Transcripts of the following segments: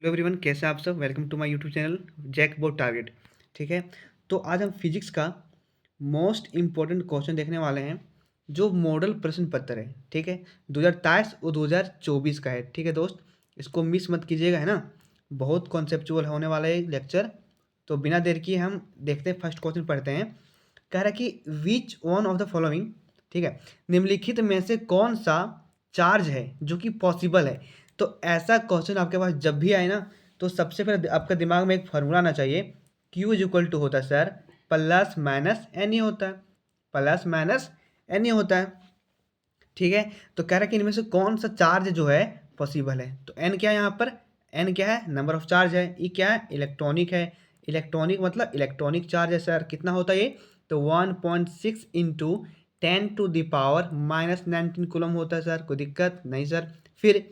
Hello everyone, कैसे हैं आप सब। Welcome to my YouTube channel JAC board target. ठीक है, तो आज हम फिजिक्स का मोस्ट इम्पोर्टेंट क्वेश्चन देखने वाले हैं जो मॉडल प्रश्न पत्र है। ठीक है, 2023 और 2024 का है। ठीक है दोस्त, इसको मिस मत कीजिएगा, है ना। बहुत कॉन्सेप्चुअल होने वाला है लेक्चर। तो बिना देर किए हम देखते हैं, फर्स्ट क्वेश्चन पढ़ते हैं। कह रहा है कि which one of the following, ठीक है, निम्नलिखित में से कौन सा चार्ज है जो कि पॉसिबल है। तो ऐसा क्वेश्चन आपके पास जब भी आए ना, तो सबसे पहले आपका दिमाग में एक फार्मूला आना चाहिए। क्यू इज इक्वल टू होता है सर प्लस माइनस एन ही होता है, प्लस माइनस एन ही होता है। ठीक है, तो कह रहा है कि इनमें से कौन सा चार्ज जो है पॉसिबल है। तो एन क्या है यहाँ पर, एन क्या है, नंबर ऑफ चार्ज है। ई क्या है, इलेक्ट्रॉनिक है। इलेक्ट्रॉनिक मतलब इलेक्ट्रॉनिक चार्ज है सर। कितना होता है ये, तो 1.6 इंटू 10⁻⁻19 कूलम होता है सर। कोई दिक्कत नहीं सर। फिर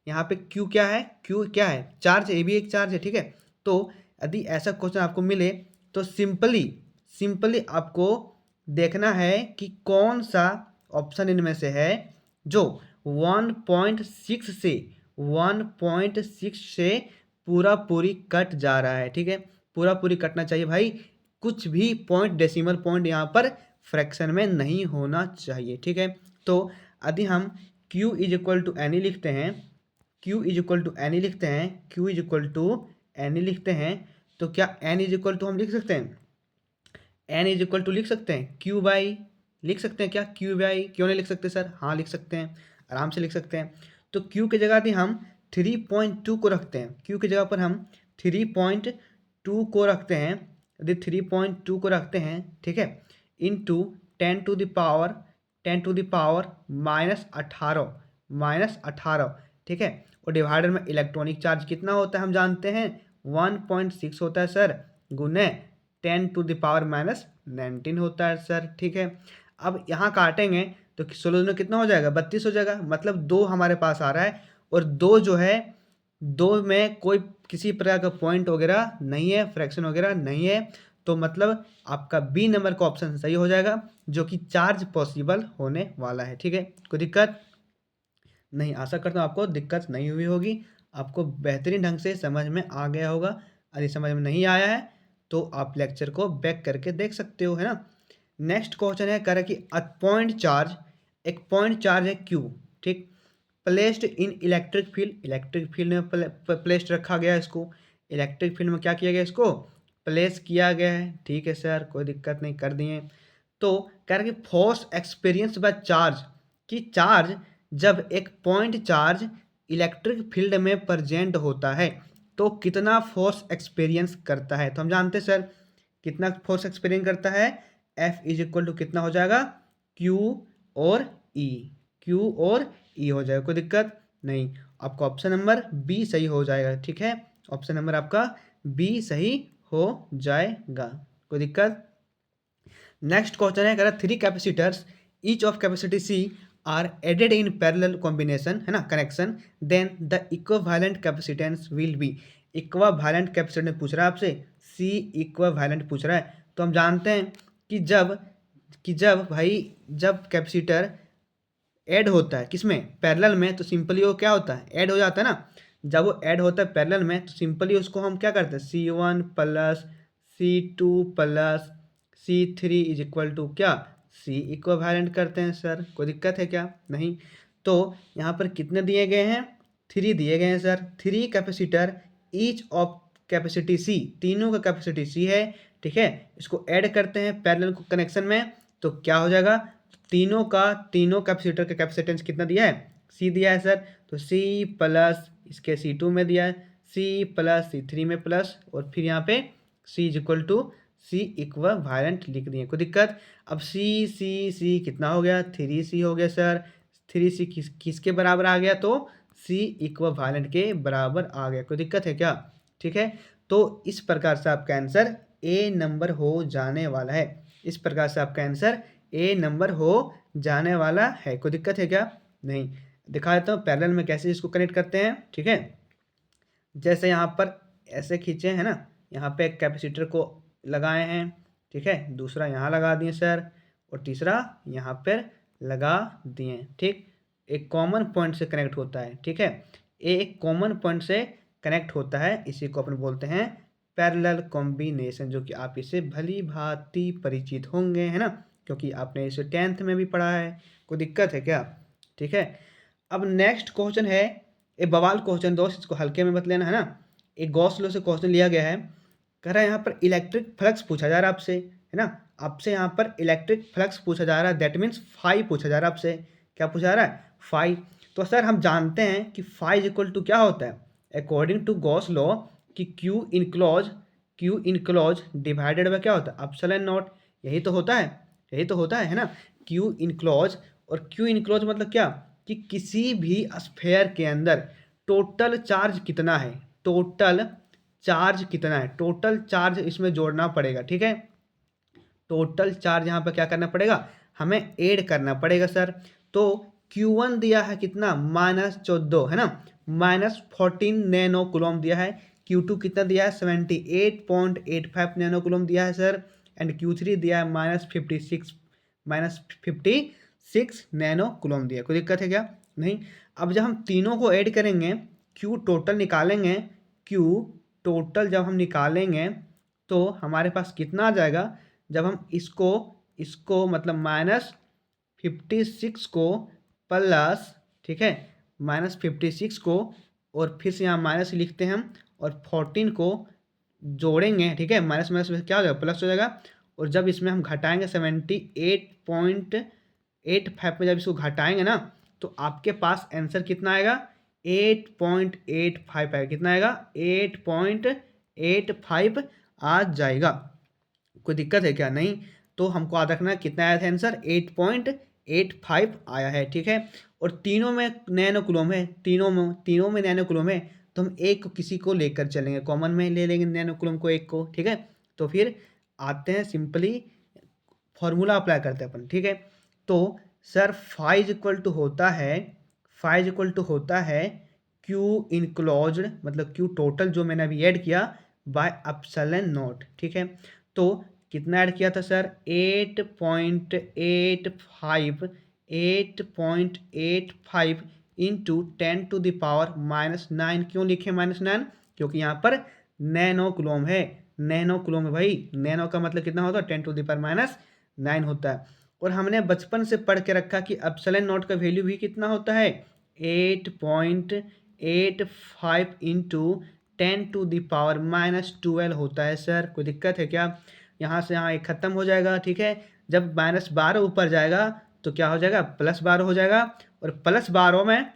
यहाँ पे क्यू क्या है, क्यू क्या है, चार्ज, ये भी एक चार्ज है। ठीक है, तो यदि ऐसा क्वेश्चन आपको मिले तो सिंपली सिंपली आपको देखना है कि कौन सा ऑप्शन इनमें से है जो 1.6 से 1.6 से पूरा पूरी कट जा रहा है। ठीक है, पूरा पूरी कटना चाहिए भाई। कुछ भी पॉइंट, डेसिमल पॉइंट यहाँ पर फ्रैक्शन में नहीं होना चाहिए। ठीक है, तो यदि हम q is equal to n लिखते हैं, q is equal to n लिखते हैं, q is equal to n लिखते हैं, तो क्या n इज इक्वल टू हम लिख सकते हैं, एन इज इक्वल टू लिख सकते हैं क्यू बाई, लिख सकते हैं क्या, क्यू बाई। क्यों नहीं लिख सकते सर, हाँ लिख सकते हैं, आराम से लिख सकते हैं। तो क्यू की जगह भी हम 3.2 को रखते हैं, क्यू की जगह पर हम 3.2 को रखते हैं। यदि 3.2 को रखते हैं, ठीक है, इंटू 10 टू द पावर -18, ठीक है। और डिवाइडर में इलेक्ट्रॉनिक चार्ज कितना होता है हम जानते हैं, 1.6 होता है सर, गुने 10⁻⁻19 होता है सर। ठीक है, अब यहाँ काटेंगे तो 16 में कितना हो जाएगा, 32 हो जाएगा। मतलब 2 हमारे पास आ रहा है, और 2 जो है, 2 में कोई किसी प्रकार का पॉइंट वगैरह नहीं है, फ्रैक्शन वगैरह नहीं है। तो मतलब आपका बी नंबर का ऑप्शन सही हो जाएगा, जो कि चार्ज पॉसिबल होने वाला है। ठीक है, कोई दिक्कत नहीं, आशा करता हूँ आपको दिक्कत नहीं हुई होगी, आपको बेहतरीन ढंग से समझ में आ गया होगा। यदि समझ में नहीं आया है तो आप लेक्चर को बैक करके देख सकते हो, है ना। नेक्स्ट क्वेश्चन है, कह रहा है कि अ पॉइंट चार्ज, एक पॉइंट चार्ज है क्यू, ठीक, placed in electric field, electric field में प्लेस्ड रखा गया है इसको। इलेक्ट्रिक फील्ड में क्या किया गया, इसको प्लेस किया गया है। ठीक है सर, कोई दिक्कत नहीं, कर दिए। तो कह रहा है कि फोर्स एक्सपीरियंस बाय चार्ज, कि चार्ज, जब एक पॉइंट चार्ज इलेक्ट्रिक फील्ड में प्रेजेंट होता है तो कितना फोर्स एक्सपीरियंस करता है। तो हम जानते हैं सर कितना फोर्स एक्सपीरियंस करता है, F इज इक्वल टू कितना हो जाएगा, Q और E, Q और E हो जाएगा। कोई दिक्कत नहीं, आपका ऑप्शन नंबर बी सही हो जाएगा। ठीक है, ऑप्शन नंबर आपका बी सही हो जाएगा, कोई दिक्कत। नेक्स्ट क्वेश्चन है, कह रहा 3 capacitors each of capacity C are added in parallel combination, है ना, connection, then the equivalent capacitance will be. Equivalent capacitance पूछ रहा है आपसे, सी इक्विवेलेंट पूछ रहा है। तो हम जानते हैं कि जब भाई, जब कैपेसिटर ऐड होता है किसमें, पैरेलल में, तो सिंपली वो क्या होता है, ऐड हो जाता है ना। जब वो ऐड होता है पैरेलल में तो सिंपली उसको हम क्या करते हैं, C1 plus C2 plus C3 is equal to क्या, सी इक्विवेलेंट करते हैं सर। कोई दिक्कत है क्या, नहीं। तो यहाँ पर कितने दिए गए हैं, 3 दिए गए हैं sir. 3 capacitor each of capacity C, तीनों का कैपेसिटी सी है। ठीक है, इसको ऐड करते हैं पैरेलल कनेक्शन में, तो क्या हो जाएगा, तीनों का, तीनों कैपेसिटर का कैपेसिटेंस कितना दिया है, सी दिया है सर। तो सी प्लस इसके C2 में दिया है, सी प्लस C3 में प्लस, और फिर यहाँ पे C is equal to C equivalent लिख दिए। कोई दिक्कत। अब सी कितना हो गया, 3C हो गया सर। 3C किसके बराबर आ गया, तो सी इक्विवेलेंट के बराबर आ गया। कोई दिक्कत है क्या, ठीक है। तो इस प्रकार से आपका आंसर ए नंबर हो जाने वाला है, इस प्रकार से आपका आंसर ए नंबर हो जाने वाला है। कोई दिक्कत है क्या, नहीं। दिखा देता हूँ पैरेलल में कैसे इसको कनेक्ट करते हैं। ठीक है, जैसे यहाँ पर ऐसे खींचे हैं ना, यहाँ पे एक कैपेसिटर को लगाए हैं, ठीक है, दूसरा यहाँ लगा दिए सर, और तीसरा यहाँ पर लगा दिए। ठीक, एक कॉमन पॉइंट से कनेक्ट होता है। ठीक है, ये एक कॉमन पॉइंट से कनेक्ट होता है, इसी को अपन बोलते हैं पैरेलल कॉम्बिनेशन, जो कि आप इसे भली भांति परिचित होंगे, है ना, क्योंकि आपने इसे 10th में भी पढ़ा है। कोई दिक्कत है क्या? ठीक है। अब नेक्स्ट क्वेश्चन है, एक बवाल क्वेश्चन दोस्त, इसको हल्के में मत लेना, है ना। एक गॉस लॉ से क्वेश्चन लिया गया है, कह रहा है यहाँ पर इलेक्ट्रिक फ्लक्स पूछा जा रहा है आपसे, है ना। आपसे यहाँ पर इलेक्ट्रिक फ्लक्स पूछा जा रहा है, दैट मीन्स फाई पूछा जा रहा है आपसे। क्या पूछा जा रहा है? फाई। तो सर हम जानते हैं कि फाई इक्वल टू क्या होता है, अकॉर्डिंग टू गॉस लॉ, कि क्यू इनक्लोज डिवाइडेड बाय क्या होता है, एप्सिलॉन नॉट। यही तो होता है, यही तो होता है ना। क्यू इनक्लोज, और क्यू इनक्लोज मतलब क्या, कि किसी भी स्फेयर के अंदर टोटल चार्ज कितना है, टोटल चार्ज कितना है, टोटल चार्ज इसमें जोड़ना पड़ेगा, ठीक है। टोटल चार्ज यहाँ पर क्या करना पड़ेगा, हमें ऐड करना पड़ेगा सर। तो Q1 दिया है कितना, -14, है ना, -14 नैनो कूलम दिया है। Q2 कितना दिया है, 78.85 नैनो कूलम दिया है सर। एंड Q3 दिया है -56 नैनो कूलम दिया है। कोई दिक्कत है क्या? नहीं। अब जब हम तीनों को ऐड करेंगे, Q टोटल निकालेंगे, Q टोटल जब हम निकालेंगे तो हमारे पास कितना आ जाएगा, जब हम इसको मतलब -56 को प्लस, ठीक है, -56 को, और फिर से यहाँ माइनस लिखते हैं हम, और 14 को जोड़ेंगे, ठीक है, माइनस माइनस में क्या हो जाएगा, प्लस हो जाएगा। और जब इसमें हम घटाएंगे 78.85 में जब इसको घटाएंगे ना, तो आपके पास आंसर कितना आएगा, 8.85 आएगा। कितना आएगा, 8.85 आ जाएगा। कोई दिक्कत है क्या? नहीं। तो हमको याद रखना कितना आया था आंसर, 8.85 आया है, ठीक है। और तीनों में नैनो कूलम है, तीनों में नैनो कूलम है, तो हम एक को किसी को लेकर चलेंगे, कॉमन में ले लेंगे नैनो कूलम को, एक को, ठीक है। तो फिर आते हैं, सिंपली फॉर्मूला अप्लाई करते हैं अपन, ठीक है। तो सर फाइज इक्वल टू होता है क्यू इनक्लोज्ड, मतलब क्यू टोटल जो मैंने अभी ऐड किया, बाय एप्सिलॉन नॉट, ठीक है। तो कितना ऐड किया था सर, 8.85 इंटू 10⁻⁻9। क्यों लिखे -9? क्योंकि यहाँ पर नैनो कूलम है, नैनो कूलम है भाई। नैनो का मतलब कितना होता है, 10⁻⁹ होता है। और हमने बचपन से पढ़ के रखा कि एप्सिलॉन नॉट का वैल्यू भी कितना होता है, 8.85 इंटू 10⁻⁻12 होता है सर। कोई दिक्कत है क्या? यहाँ से यहाँ एक खत्म हो जाएगा, ठीक है। जब -12 ऊपर जाएगा तो क्या हो जाएगा, +12 हो जाएगा। और +12 में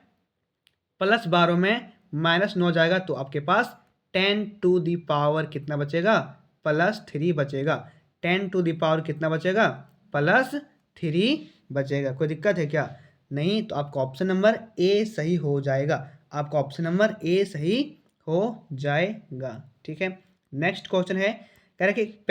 -9 जाएगा, तो आपके पास 10⁻, कितना बचेगा, +3 बचेगा। 10⁻ कितना बचेगा, +3 बचेगा। कोई दिक्कत है क्या? नहीं। तो आपका ऑप्शन नंबर ए सही हो जाएगा, आपका ऑप्शन नंबर ए सही हो जाएगा, ठीक है। नेक्स्ट क्वेश्चन है, कह रहा है कि एक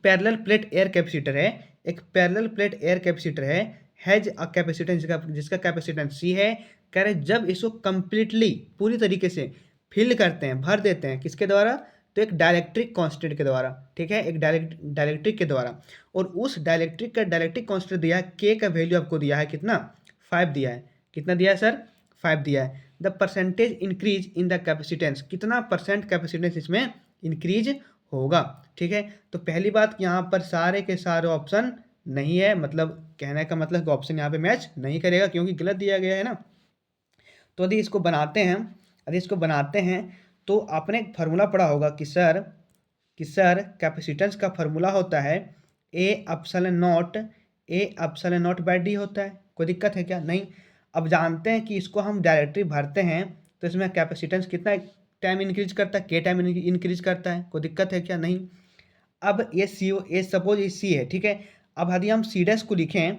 पैरेलल प्लेट एयर कैपेसिटर है, एक पैरेलल प्लेट एयर कैपेसिटर है, हैज अ कैपेसिटेंस, जिसका कैपेसिटेंस सी है। कह रहे जब इसको कंप्लीटली पूरी तरीके से फिल करते हैं, भर देते हैं, किसके द्वारा, तो एक डाइलेक्ट्रिक कांस्टेंट के द्वारा, ठीक है, एक डाइलेक्ट्रिक के द्वारा। और उस डाइलेक्ट्रिक का डाइलेक्ट्रिक कांस्टेंट दिया है, के का वैल्यू आपको दिया है कितना, 5 दिया है। कितना दिया है सर, 5 दिया है। The percentage increase in the capacitance, कितना परसेंट कैपेसिटेंस इसमें इंक्रीज होगा, ठीक है। तो पहली बात, यहाँ पर सारे के सारे ऑप्शन नहीं है, मतलब कहने का मतलब कि ऑप्शन यहाँ पे मैच नहीं करेगा, क्योंकि गलत दिया गया है ना। तो यदि इसको बनाते हैं तो आपने एक फार्मूला पढ़ा होगा कि सर कैपेसिटेंस का फार्मूला होता है A∈0/D होता है। कोई दिक्कत है क्या? नहीं। अब जानते हैं कि इसको हम डायरेक्टली भरते हैं तो इसमें कैपेसिटेंस कितना टाइम इंक्रीज करता है, के टाइम इंक्रीज करता है। कोई दिक्कत है क्या? नहीं। अब ये सपोज ये सी है, ठीक है। अब यदि हम सी डैश को लिखें,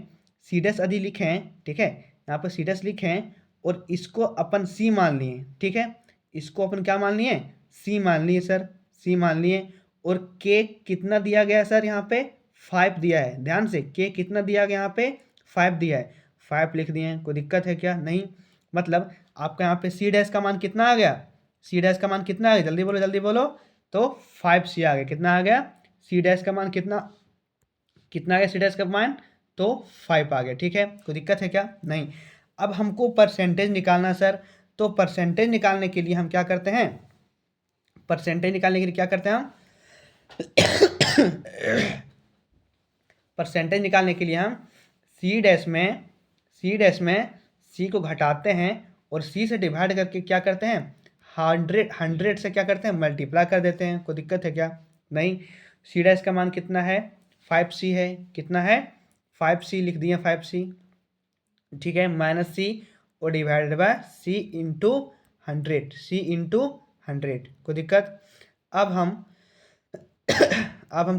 यदि लिखें, ठीक है, यहाँ पर सी डैश लिखें, और इसको अपन सी मान लिए, ठीक है, इसको अपन क्या मान लिए, सी मान लिए सर, सी मान लिए। और के कितना दिया गया सर, यहाँ पे 5 दिया है, ध्यान से, के कितना दिया गया यहाँ पे, 5 दिया है, 5 लिख दिए हैं। कोई दिक्कत है क्या? नहीं। मतलब आपका यहाँ पे सी डैश का मान कितना आ गया, सी डैश का मान कितना आ गया, जल्दी बोलो जल्दी बोलो, तो 5C आ गया। कितना आ गया, सी डैश का मान कितना आ गया, सी डैश का मान तो 5 आ गया, ठीक है। कोई दिक्कत है क्या? नहीं। अब हमको परसेंटेज निकालना सर, तो परसेंटेज निकालने के लिए हम क्या करते हैं, परसेंटेज निकालने के लिए क्या करते हैं हम परसेंटेज निकालने के लिए हम सी डैश में सी को घटाते हैं और सी से डिवाइड करके क्या करते हैं, 100 से क्या करते हैं, मल्टीप्लाई कर देते हैं। कोई दिक्कत है क्या? नहीं। सी डैश का मान कितना है, 5c है। कितना है, 5c लिख दिए, 5c, ठीक है, माइनस सी और डिवाइडेड बाय सी इंटू 100। कोई दिक्कत? अब हम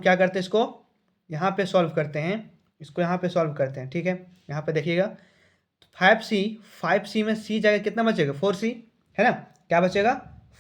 क्या करते हैं, इसको यहाँ पे सॉल्व करते हैं, इसको यहाँ पे सॉल्व करते हैं, ठीक है। यहाँ पे देखिएगा 5c में c जगह कितना बचेगा, 4c है ना, क्या बचेगा,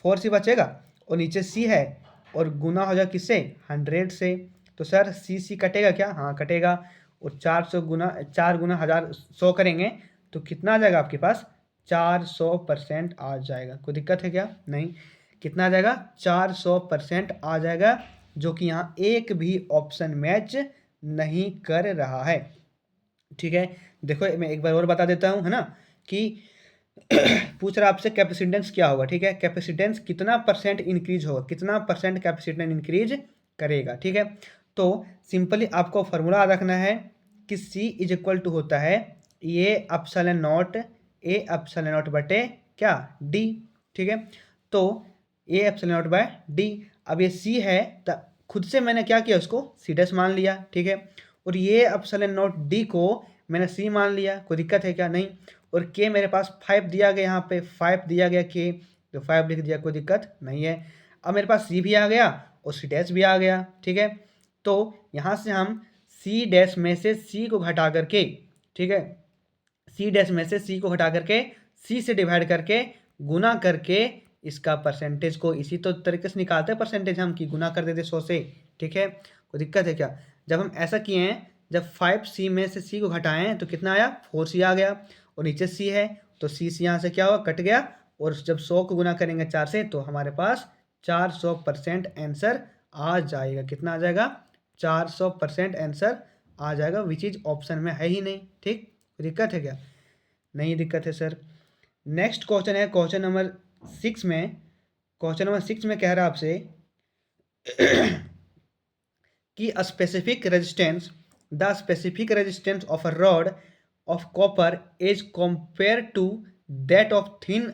4c बचेगा, और नीचे c है और गुना हो जाएगा किससे, 100 से। तो सर c कटेगा क्या, हाँ कटेगा, और 400 गुना 4 गुना 100 करेंगे तो कितना आ जाएगा आपके पास, 400% आ जाएगा। कोई दिक्कत है क्या? नहीं। कितना आ जाएगा, 400% आ जाएगा, जो कि यहाँ एक भी ऑप्शन मैच नहीं कर रहा है, ठीक है। देखो मैं एक बार और बता देता हूँ, है ना, कि पूछ रहा आपसे कैपेसिटेंस क्या होगा, ठीक है, कैपेसिटेंस कितना परसेंट इंक्रीज होगा, कितना परसेंट कैपेसिटेंस इंक्रीज करेगा, ठीक है। तो सिंपली आपको फॉर्मूला रखना है कि C इज इक्वल टू होता है ए एप्सिलॉन नॉट बटे क्या, D, ठीक है। तो A epsilon naught by D, अब ये C है तो खुद से मैंने क्या किया, उसको C डैश मान लिया, ठीक है, और ये एप्सिलॉन नॉट D को मैंने C मान लिया। कोई दिक्कत है क्या? नहीं। और K मेरे पास 5 दिया गया, यहाँ पे 5 दिया गया K, तो 5 लिख दिया, कोई दिक्कत नहीं है। अब मेरे पास C भी आ गया और C डैश भी आ गया, ठीक है। तो यहाँ से हम C डैश में से C को घटा करके, ठीक है, C डैश में से C को घटा करके C से डिवाइड करके गुना करके इसका परसेंटेज को इसी तो तरीके से निकालते हैं परसेंटेज हम, कि गुना कर देते 100 से, ठीक है। कोई दिक्कत है क्या? जब हम ऐसा किए हैं, जब 5c में से c को घटाएं तो कितना आया, 4c आ गया, और नीचे c है तो c यहाँ से क्या हुआ, कट गया, और जब 100 को गुना करेंगे 4 से तो हमारे पास 400% आंसर आ जाएगा। कितना आ जाएगा, 400% आंसर आ जाएगा, विच इज ऑप्शन में है ही नहीं, ठीक। दिक्कत है क्या? नहीं दिक्कत है सर। नेक्स्ट क्वेश्चन है क्वेश्चन नंबर 6 में। क्वेश्चन नंबर 6 में कह रहा है आपसे कि specific resistance of a rod of copper is compare to that of thin,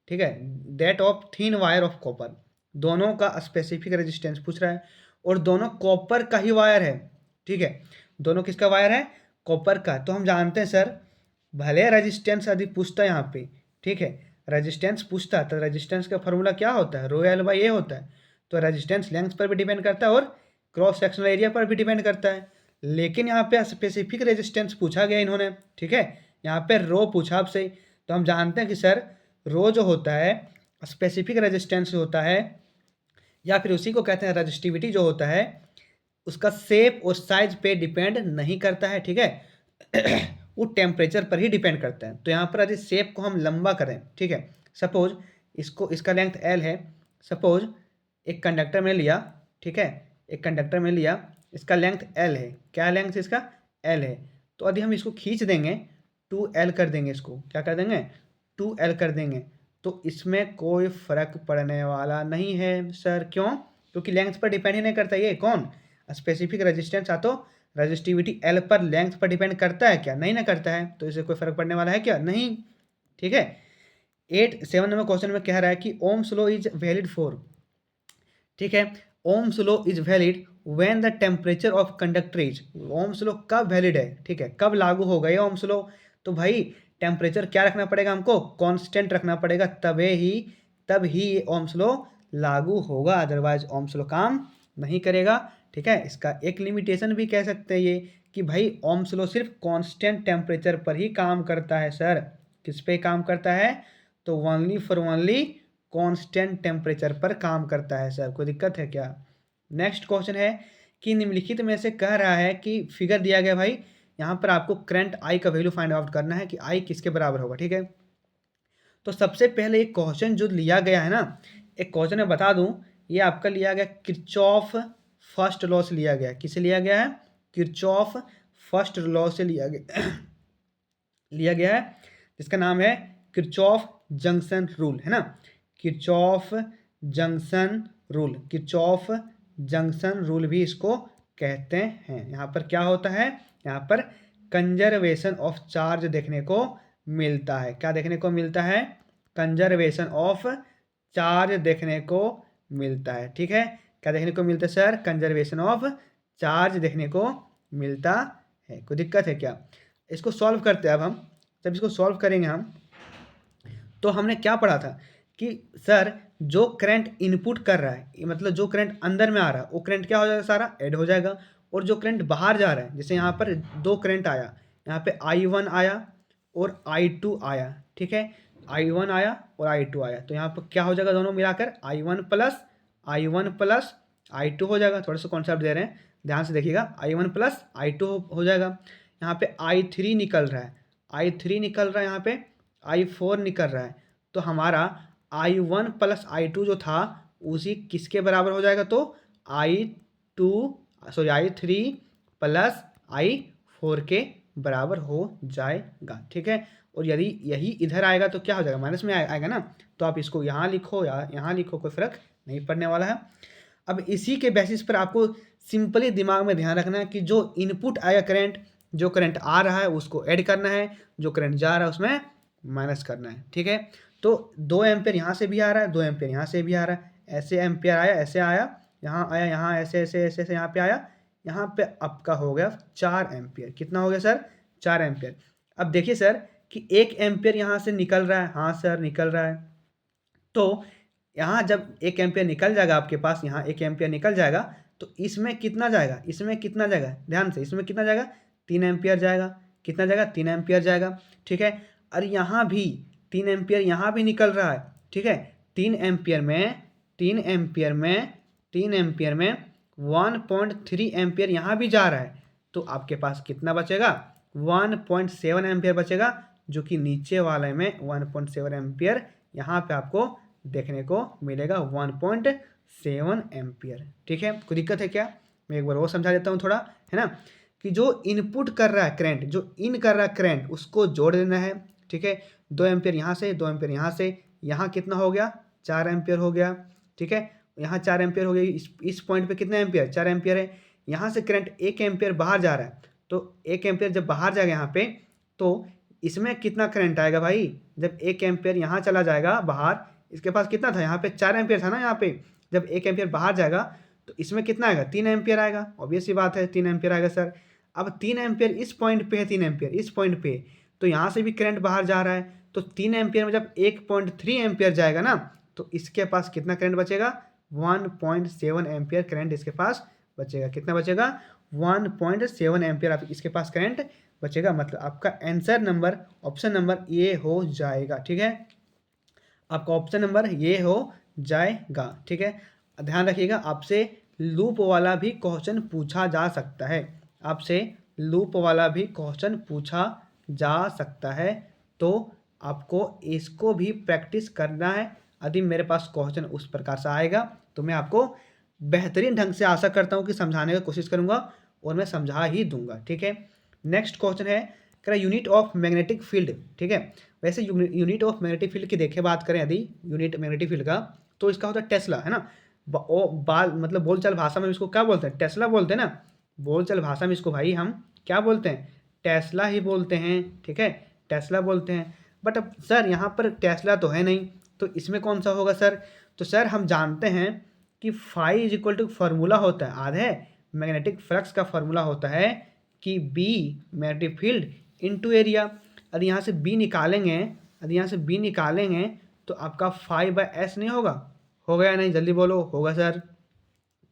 ठीक है, that of thin wire of copper. दोनों का स्पेसिफिक रेजिस्टेंस पूछ रहा है, और दोनों कॉपर का ही वायर है, ठीक है, दोनों किसका वायर है, कॉपर का। तो हम जानते हैं सर, भले रेजिस्टेंस यदि पूछता है यहाँ पे, ठीक है, रेजिस्टेंस पूछता है तो रेजिस्टेंस का फॉर्मूला क्या होता है, रो एल बाई ए होता है। तो रेजिस्टेंस लेंथ पर भी डिपेंड करता है और क्रॉस सेक्शनल एरिया पर भी डिपेंड करता है। लेकिन यहाँ पे स्पेसिफिक रेजिस्टेंस पूछा गया इन्होंने, ठीक है, यहाँ पे रो पूछा आपसे। तो हम जानते हैं कि सर रो जो होता है स्पेसिफिक रेजिस्टेंस होता है, या फिर उसी को कहते हैं रेजिस्टिविटी जो होता है, उसका शेप और साइज पे डिपेंड नहीं करता है, ठीक है वो टेम्परेचर पर ही डिपेंड करता है। तो यहाँ पर यदि शेप को हम लंबा करें, ठीक है, सपोज इसका लेंथ L है, सपोज एक कंडक्टर में लिया, ठीक है, एक कंडक्टर में लिया, इसका लेंथ L है, क्या लेंथ इसका, L है। तो यदि हम इसको खींच देंगे 2L कर देंगे, इसको क्या कर देंगे, 2L कर देंगे, तो इसमें कोई फ़र्क पड़ने वाला नहीं है सर। क्यों? क्योंकि लेंथ पर डिपेंड ही नहीं करता। ये कौन, स्पेसिफिक रेजिस्टेंस आ तो रेजिस्टिविटी L पर लेंथ पर डिपेंड करता है क्या, नहीं ना करता है, तो इससे कोई फ़र्क पड़ने वाला है क्या, नहीं, ठीक है। 7 नंबर क्वेश्चन में कह रहा है कि Ohm's law is valid for, ठीक है, Ohm's law is valid when the temperature of conductor is, Ohm's law कब वैलिड है, ठीक है, कब लागू होगा ये ओम्स लॉ। तो भाई टेम्परेचर क्या रखना पड़ेगा हमको, कांस्टेंट रखना पड़ेगा, तब ही ये ओम्स लॉ लागू होगा, अदरवाइज ओम्स लॉ काम नहीं करेगा, ठीक है। इसका एक लिमिटेशन भी कह सकते हैं ये, कि भाई ओम्स लॉ सिर्फ कांस्टेंट टेम्परेचर पर ही काम करता है सर। किस पे काम करता है, तो only for only constant temperature पर काम करता है सर। कोई दिक्कत है क्या? नेक्स्ट क्वेश्चन है कि निम्नलिखित में से कह रहा है कि फिगर दिया गया भाई, यहाँ पर आपको करंट आई का वैल्यू फाइंड आउट करना है कि आई किसके बराबर होगा, ठीक है। तो सबसे पहले एक क्वेश्चन जो लिया गया है ना, एक क्वेश्चन मैं बता दूं, ये आपका लिया गया किरचॉफ फर्स्ट लॉ से लिया गया। किसे लिया गया है, किरचॉफ फर्स्ट लॉ से लिया गया है, जिसका नाम है किरचॉफ जंक्शन रूल, है ना, Kirchhoff junction rule, Kirchhoff junction rule भी इसको कहते हैं। यहाँ पर क्या होता है, यहाँ पर कंजर्वेशन ऑफ चार्ज देखने को मिलता है। क्या देखने को मिलता है, कंजर्वेशन ऑफ चार्ज देखने को मिलता है। ठीक है, क्या देखने को मिलता है सर, कंजर्वेशन ऑफ चार्ज देखने को मिलता है। कोई दिक्कत है क्या, इसको सॉल्व करते हैं। अब हम जब इसको सॉल्व करेंगे हम, तो हमने क्या पढ़ा था कि सर जो करंट इनपुट कर रहा है, मतलब जो करंट अंदर में आ रहा है वो करंट क्या हो जाएगा, सारा ऐड हो जाएगा। और जो करंट बाहर जा रहा है, जैसे यहाँ पर दो करंट आया, यहाँ पे I1 आया और I2 आया, ठीक है, I1 आया और I2 आया, तो यहाँ पर क्या हो जाएगा, दोनों मिलाकर I1 प्लस I2 हो जाएगा। थोड़ा सा कॉन्सेप्ट दे रहे हैं, ध्यान से देखिएगा, I1 प्लस I2 हो जाएगा। यहाँ पे I3 निकल रहा है, I3 निकल रहा है, यहाँ पे I4 निकल रहा है, तो हमारा I1 प्लस I2 जो था उसी किसके बराबर हो जाएगा, तो I3 प्लस I4 के बराबर हो जाएगा। ठीक है, और यदि यही इधर आएगा तो क्या हो जाएगा, माइनस में आएगा ना, तो आप इसको यहाँ लिखो या यहाँ लिखो, कोई फर्क नहीं पड़ने वाला है। अब इसी के बेसिस पर आपको सिंपली दिमाग में ध्यान रखना है कि जो इनपुट आया करंट, जो करंट आ रहा है उसको ऐड करना है, जो करंट जा रहा है उसमें माइनस करना है। ठीक है, तो 2 एम्पियर यहाँ से भी आ रहा है, 2 एम्पियर यहाँ से भी आ रहा है, ऐसे एम्पियर आया, ऐसे आया, यहाँ आया, यहाँ ऐसे ऐसे ऐसे ऐसे यहाँ पे आया, यहाँ पे आपका हो गया 4 एम्पियर। कितना हो गया सर, 4 एम्पियर। अब देखिए सर कि 1 एम्पियर यहाँ से निकल रहा है, हाँ सर निकल रहा है, तो यहाँ जब 1 एम्पियर निकल जाएगा आपके पास, यहाँ 1 एम्पियर निकल जाएगा, तो इसमें कितना जाएगा, इसमें कितना जाएगा, ध्यान से, इसमें कितना जाएगा, 3 एम्पियर जाएगा। कितना जाएगा, 3 एम्पियर जाएगा। ठीक है, और यहाँ भी 3 एम्पियर यहाँ भी निकल रहा है। ठीक है, 3 एम्पियर में 1.3 एम्पियर यहाँ भी जा रहा है, तो आपके पास कितना बचेगा, 1.7 एम्पियर बचेगा, जो कि नीचे वाले में 1.7 एम्पियर यहाँ पे आपको देखने को मिलेगा, 1.7 एम्पियर। ठीक है, कोई दिक्कत है क्या, मैं एक बार वो समझा देता हूँ थोड़ा, है ना, कि जो इनपुट कर रहा है करंट, जो इन कर रहा है करंट, उसको जोड़ देना है। ठीक है, 2 एम्पियर यहाँ से, 2 एम्पियर यहाँ से, यहाँ कितना हो गया, 4 एम्पियर हो गया। ठीक है, यहाँ 4 एम्पियर हो गया, इस पॉइंट पे कितने एम्पियर, 4 एम्पियर है। यहाँ से करंट 1 एम्पियर बाहर जा रहा है, तो 1 एम्पियर जब बाहर जाएगा यहाँ पे, तो इसमें कितना करंट आएगा भाई, जब 1 एम्पियर यहाँ चला जाएगा बाहर, इसके पास कितना था, यहाँ पे 4 एम्पियर था ना, यहाँ पे जब 1 एम्पियर बाहर जाएगा तो इसमें कितना आएगा, 3 एम्पियर आएगा। ऑब्वियस सी बात है, 3 एम्पियर आएगा सर। अब 3 एम्पियर इस पॉइंट पे है, 3 एम्पियर इस पॉइंट पे, तो यहाँ से भी करंट बाहर जा रहा है, तो 3 एम्पियर में जब 1.3 एम्पियर जाएगा ना, तो इसके पास कितना करंट बचेगा, 1.7 एम्पियर करंट इसके पास बचेगा। कितना बचेगा, 1.7 एम्पियर आप इसके पास करंट बचेगा। मतलब आपका आंसर नंबर, ऑप्शन नंबर ये हो जाएगा। ठीक है, आपका ऑप्शन नंबर ये हो जाएगा। ठीक है, ध्यान रखिएगा, आपसे लूप वाला भी क्वेश्चन पूछा जा सकता है, आपसे लूप वाला भी क्वेश्चन पूछा जा सकता है, तो आपको इसको भी प्रैक्टिस करना है। यदि मेरे पास क्वेश्चन उस प्रकार से आएगा तो मैं आपको बेहतरीन ढंग से आशा करता हूँ कि समझाने की कोशिश करूँगा और मैं समझा ही दूंगा। ठीक है, नेक्स्ट क्वेश्चन है, कह रहा यूनिट ऑफ मैग्नेटिक फील्ड। ठीक है, वैसे यूनिट ऑफ मैग्नेटिक फील्ड की देखे बात करें, यदि यूनिट मैग्नेटिक फील्ड का, तो इसका होता है टेस्ला, है ना, मतलब बोलचाल भाषा में इसको क्या बोलते हैं, टेस्ला बोलते हैं ना, बोलचाल भाषा में इसको भाई हम क्या बोलते हैं, टेस्ला ही बोलते हैं। ठीक है, टेस्ला बोलते हैं। बट अब सर यहाँ पर टेस्ला तो है नहीं, तो इसमें कौन सा होगा सर, तो सर हम जानते हैं कि phi is equal to formula होता है, आधे मैग्नेटिक फ्लक्स का फार्मूला होता है कि B magnetic field into area. यदि यहाँ से बी निकालेंगे, यदि यहाँ से बी निकालेंगे तो आपका 5/s नहीं होगा, हो गया नहीं, जल्दी बोलो, होगा सर।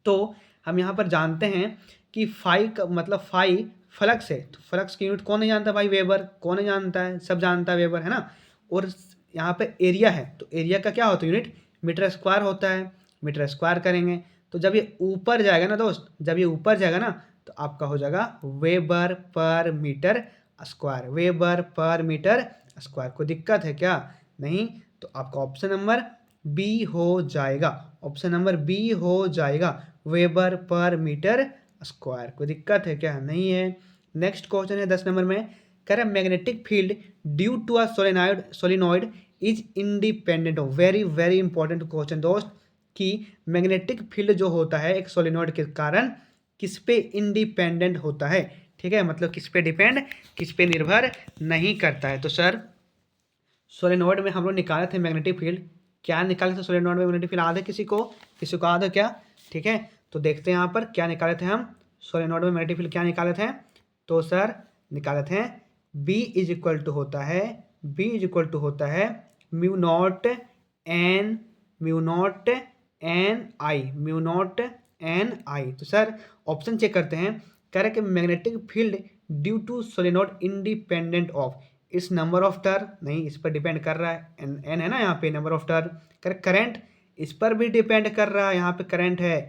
तो हम यहाँ पर जानते हैं कि फाई का मतलब फाई फ्लक्स है, तो फ्लक्स की यूनिट कौन नहीं जानता भाई, वेबर, कौन नहीं जानता है, सब जानता है वेबर, है ना। और यहाँ पे एरिया है, तो एरिया का क्या होता है यूनिट, मीटर स्क्वायर होता है, मीटर स्क्वायर करेंगे, तो जब ये ऊपर जाएगा ना दोस्त, जब ये ऊपर जाएगा ना, तो आपका हो जाएगा weber per metre square, weber per metre square. कोई दिक्कत है क्या, नहीं, तो आपका ऑप्शन नंबर बी हो जाएगा, ऑप्शन नंबर बी हो जाएगा, वेबर पर मीटर स्क्वायर। कोई दिक्कत है क्या, नहीं है। नेक्स्ट क्वेश्चन है 10 नंबर में, कह रहा है magnetic field due to a solenoid is independent of, very very important question दोस्त, कि मैग्नेटिक फील्ड जो होता है एक सोलेनोइड के कारण किस पे इंडिपेंडेंट होता है, ठीक है, मतलब किस पे डिपेंड, किस पे निर्भर नहीं करता है। तो सर सोलेनोइड में हम लोग निकाले थे मैग्नेटिक फील्ड, क्या निकाले थे सोलेनोइड में मैग्नेटिक फील्ड, आधे किसी को आधे क्या, ठीक है। तो देखते हैं यहाँ पर क्या निकाले थे हम सोलेनोइड में मैग्नेटिक फील्ड, क्या निकाले थे। तो सर निकाले थे B इज इक्वल टू होता है, B इज इक्वल टू होता है म्यू नॉट एन आई। तो सर ऑप्शन चेक करते हैं, कह रहे कि magnetic field due to solenoid independent of इस नंबर ऑफ टर्न, नहीं इस पर डिपेंड कर रहा है, एन है ना यहाँ पे नंबर ऑफ टर्न, करंट इस पर भी डिपेंड कर रहा है, यहाँ पे करंट है,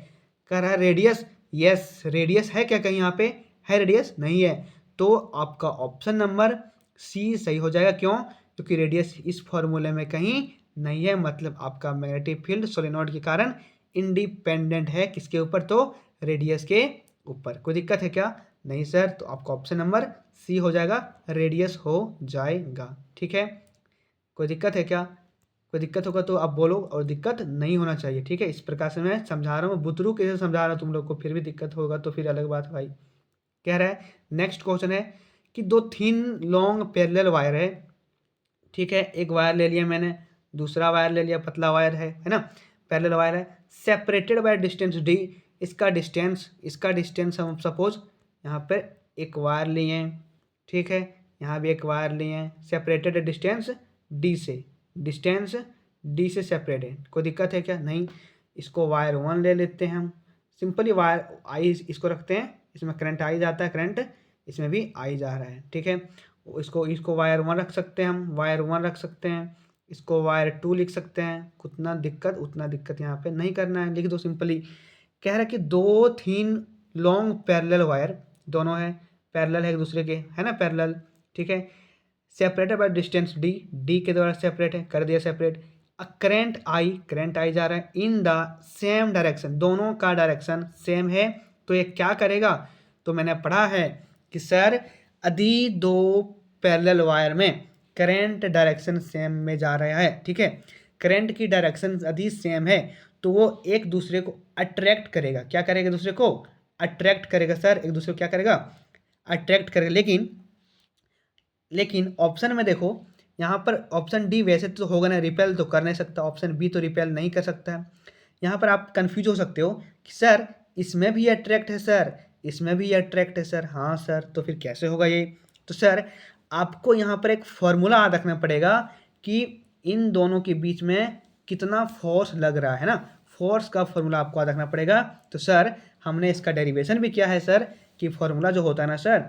कर रहा है रेडियस, यस रेडियस है क्या कहीं यहाँ पे है, रेडियस नहीं है, तो आपका ऑप्शन नंबर सी सही हो जाएगा। क्यों, क्योंकि रेडियस इस फॉर्मूले में कहीं नहीं है, मतलब आपका मैग्नेटिक फील्ड सोलेनोइड के कारण इंडिपेंडेंट है किसके ऊपर, तो रेडियस के ऊपर। कोई दिक्कत है क्या, नहीं सर, तो आपका ऑप्शन नंबर सी हो जाएगा, रेडियस हो जाएगा, ठीक है। कोई दिक्कत है क्या, कोई दिक्कत होगा तो आप बोलो, और दिक्कत नहीं होना चाहिए, ठीक है। इस प्रकार से मैं समझा रहा हूँ, बुतरू कैसे समझा रहा हूँ तुम लोग को, फिर भी दिक्कत होगा तो फिर अलग बात है भाई। कह रहा है नेक्स्ट क्वेश्चन है कि दो थिन लॉन्ग पैरेलल वायर है, ठीक है, एक वायर ले लिया मैंने, दूसरा वायर ले लिया, पतला वायर है ना, पैरेलल वायर है, सेपरेटेड बाय डिस्टेंस डी, इसका डिस्टेंस हम सपोज यहाँ पर एक वायर लिए हैं, ठीक है, यहाँ भी एक वायर लिए हैं, सेपरेटेड डिस्टेंस डी से, डिस्टेंस डी से सेपरेट है, कोई दिक्कत है क्या, नहीं। इसको वायर 1 ले लेते हैं हम, सिंपली वायर आई इसको रखते हैं, इसमें करंट आई जाता है, करंट इसमें भी आई जा रहा है, ठीक है। इसको वायर 1 रख सकते हैं हम, वायर 1 रख सकते हैं, इसको वायर 2 लिख सकते हैं, उतना दिक्कत यहाँ पे नहीं करना है, लिख दो सिंपली। कह रहा है कि दो थिन लॉन्ग पैरेलल वायर, दोनों है पैरेलल है एक दूसरे के, है ना पैरेलल, ठीक है, सेपरेटेड बाय डिस्टेंस डी के द्वारा सेपरेट है, कर दिया सेपरेट। करंट आई जा रहा है इन द सेम डायरेक्शन, दोनों का डायरेक्शन सेम है, तो ये क्या करेगा, तो मैंने पढ़ा है कि सर यदि दो पैरेलल वायर में करंट डायरेक्शन सेम में जा रहा है, ठीक है, करंट की डायरेक्शन यदि सेम है तो वो एक दूसरे को अट्रैक्ट करेगा, क्या करेगा, दूसरे को अट्रैक्ट करेगा सर, एक दूसरे को क्या करेगा, अट्रैक्ट करेगा। लेकिन ऑप्शन में देखो, यहाँ पर ऑप्शन डी वैसे तो होगा ना, रिपेल तो कर नहीं सकता, ऑप्शन बी तो रिपेल नहीं कर सकता है। यहाँ पर आप कंफ्यूज हो सकते हो कि सर इसमें भी अट्रैक्ट है सर, इसमें भी अट्रैक्ट है सर, हाँ सर, तो फिर कैसे होगा ये, तो सर आपको यहाँ पर एक फॉर्मूला याद रखना पड़ेगा कि इन दोनों के बीच में कितना फोर्स लग रहा है ना, फोर्स का फॉर्मूला आपको याद रखना पड़ेगा। तो सर हमने इसका डेरिवेशन भी किया है सर, कि फॉर्मूला जो होता है ना sir,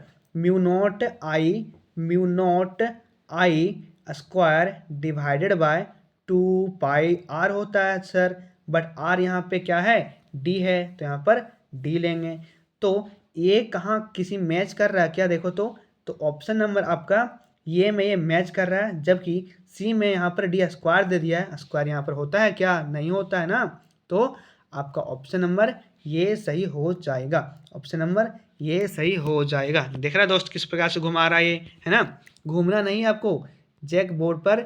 mu not I square divided by 2πr होता है सर, बट r यहाँ पे क्या है, d है, तो यहाँ पर d लेंगे। तो ये कहाँ किसी मैच कर रहा है क्या, देखो तो ऑप्शन नंबर आपका ये में ये मैच कर रहा है, जबकि सी में यहाँ पर डी स्क्वायर दे दिया है, स्क्वायर यहाँ पर होता है क्या, नहीं होता है ना, तो आपका ऑप्शन नंबर ये सही हो जाएगा, ऑप्शन नंबर ये सही हो जाएगा। देख रहा है दोस्त किस प्रकार से घुमा रहा है ये, है ना, घूमना नहीं है आपको, जैक बोर्ड पर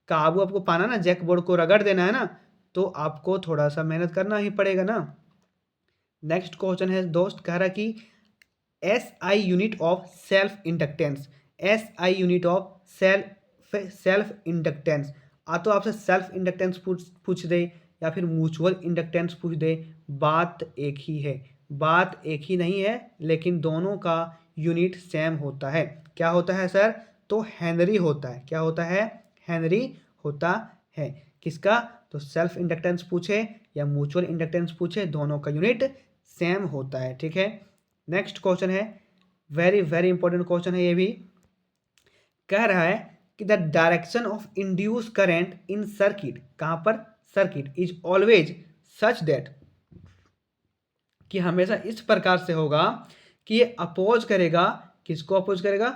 काबू आपको पाना ना, जैक बोर्ड को रगड़ देना है ना, तो आपको थोड़ा सा मेहनत करना ही पड़ेगा ना। नेक्स्ट क्वेश्चन है दोस्त, कह रहा कि SI unit of self inductance, SI unit of self inductance, तो आपसे सेल्फ इंडक्टेंस पूछ दे या फिर म्यूचुअल इंडक्टेंस पूछ दे, बात एक ही है, बात एक ही नहीं है, लेकिन दोनों का यूनिट सेम होता है, क्या होता है सर, तो हेनरी होता है, क्या होता है, हेनरी होता है, किसका, तो सेल्फ इंडक्टेंस पूछे या म्यूचुअल इंडक्टेंस पूछे, दोनों का यूनिट सेम होता है, ठीक है। नेक्स्ट क्वेश्चन है, वेरी वेरी इंपॉर्टेंट क्वेश्चन है ये भी, कह रहा है कि the direction of induce current in circuit, कहाँ पर, circuit is always such that, कि हमेशा इस प्रकार से होगा कि ये अपोज करेगा, किसको अपोज करेगा,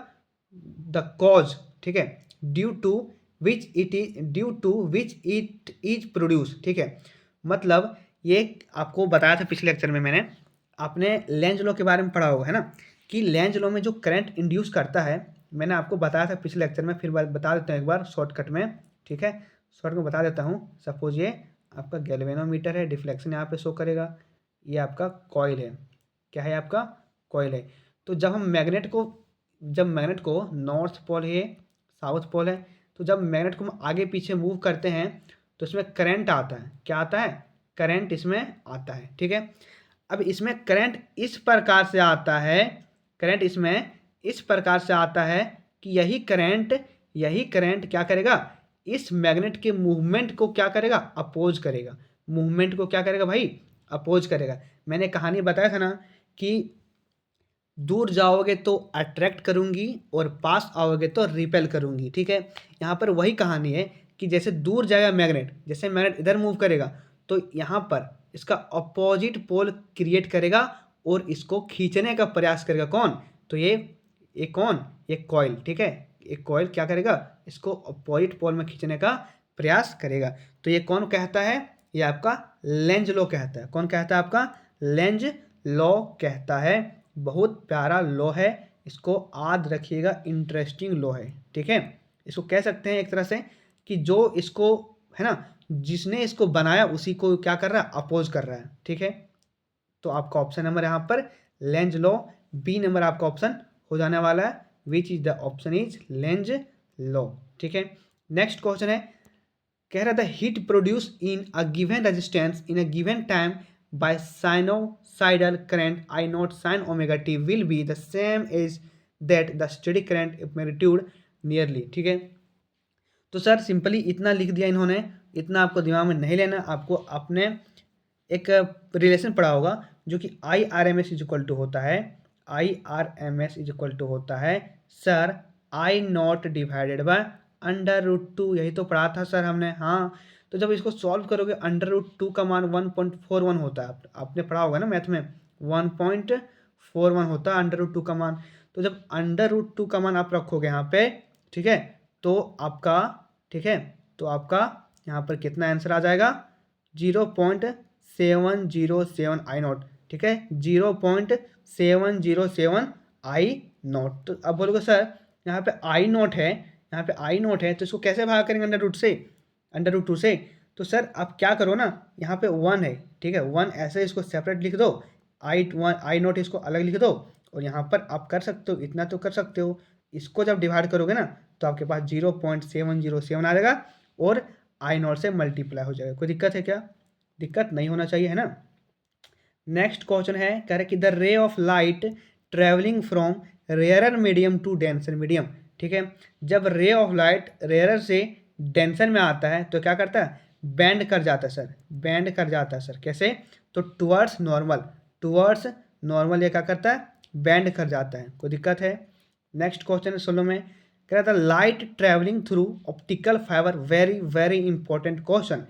द कॉज, ठीक है, due to which it is produce, ठीक है, मतलब ये आपको बताया था पिछले लेक्चर में मैंने, आपने लेंज लॉ के बारे में पढ़ा होगा, है ना, कि लेंज लॉ में जो करंट इंड्यूस करता है, मैंने आपको बताया था पिछले लेक्चर में, फिर बता देता हूँ एक बार शॉर्टकट में, ठीक है। शॉर्ट में बता देता हूँ, सपोज ये आपका गैल्वेनोमीटर है, डिफ्लेक्शन यहाँ पे शो करेगा, ये आपका कॉइल है, क्या है आपका कॉइल है। तो जब मैग्नेट को नॉर्थ पोल है, साउथ पोल है, तो जब मैग्नेट को हम आगे पीछे मूव करते हैं तो इसमें करंट आता है, क्या आता है, करंट इसमें आता है, ठीक है। अब इसमें करंट इस प्रकार से आता है, करंट इसमें इस प्रकार से आता है कि यही करंट क्या करेगा, इस मैग्नेट के मूवमेंट को क्या करेगा, अपोज करेगा, मूवमेंट को क्या करेगा भाई, अपोज करेगा। मैंने कहानी बताया था ना कि दूर जाओगे तो अट्रैक्ट करूंगी और पास आओगे तो रिपेल करूंगी, ठीक है। यहाँ पर वही कहानी है कि जैसे दूर जाएगा मैग्नेट, जैसे मैग्नेट इधर मूव करेगा तो यहाँ पर इसका अपोजिट पोल क्रिएट करेगा और इसको खींचने का प्रयास करेगा, कौन, तो ये कौन, ये कॉइल, ठीक है। एक कॉइल क्या करेगा, इसको अपोजिट पोल में खींचने का प्रयास करेगा। तो ये कौन कहता है, ये आपका लेंज लॉ कहता है। कौन कहता है, आपका लेंज लॉ कहता है। बहुत प्यारा लॉ है, इसको याद रखिएगा, इंटरेस्टिंग लॉ है, ठीक है। इसको कह सकते हैं एक तरह से कि जो इसको है ना, जिसने इसको बनाया उसी को क्या कर रहा है, अपोज कर रहा है, ठीक है। तो आपका ऑप्शन नंबर यहाँ पर लेंज लॉ, बी नंबर आपका ऑप्शन हो जाने वाला है, which is the option is Lenz law, ठीक है। नेक्स्ट क्वेश्चन है, कह रहा था heat produce in a given resistance in a given time by sinusoidal current I naught sine omega t will be the same as that the steady current magnitude nearly, ठीक है। तो sir simply इतना लिख दिया इन्होंने, इतना आपको दिमाग में नहीं लेना। आपको अपने एक रिलेशन पढ़ा होगा जो कि I R M S is equal to होता है, I R M S is equal to होता है sir I naught divided by under root two. यही तो पढ़ा था सर हमने, हाँ। तो जब इसको सॉल्व करोगे अंडर रूट टू का मान 1.41 होता है, आपने पढ़ा होगा ना मैथ में, 1.41 होता है अंडर रूट टू का मान। तो जब अंडर रूट टू का मान आप रखोगे यहाँ पे, ठीक है, तो आपका, ठीक है, तो आपका यहाँ पर कितना आंसर आ जाएगा, 0.707 आई नॉट, ठीक है, 0.707 आई नॉट। तो अब बोलोगे सर यहाँ पे आई नॉट है, यहाँ पे आई नॉट है, तो इसको कैसे भाग करेंगे अंडर रूट से, अंडर रूट टू से। तो सर आप क्या करो ना, यहाँ पे 1 है, ठीक है, 1 ऐसे इसको सेपरेट लिख दो, आई नॉट इसको अलग लिख दो, और यहाँ पर आप कर सकते हो, इतना तो कर सकते हो, इसको जब डिवाइड करोगे ना तो आपके पास 0.707 आ जाएगा और आई नॉट से मल्टीप्लाई हो जाएगा। कोई दिक्कत है क्या, दिक्कत नहीं होना चाहिए, है ना। नेक्स्ट क्वेश्चन है, कह रहे कि the ray of light travelling from rarer medium to denser medium, ठीक है। जब रे ऑफ लाइट रेयरर से डेंसर में आता है तो क्या करता है, बैंड कर जाता है सर, बैंड कर जाता है सर, कैसे, तो टुवर्ड्स नॉर्मल ये क्या करता है, बैंड कर जाता है। कोई दिक्कत है। नेक्स्ट क्वेश्चन है 16 में, कह रहा था light travelling through optical fibre, very very important question,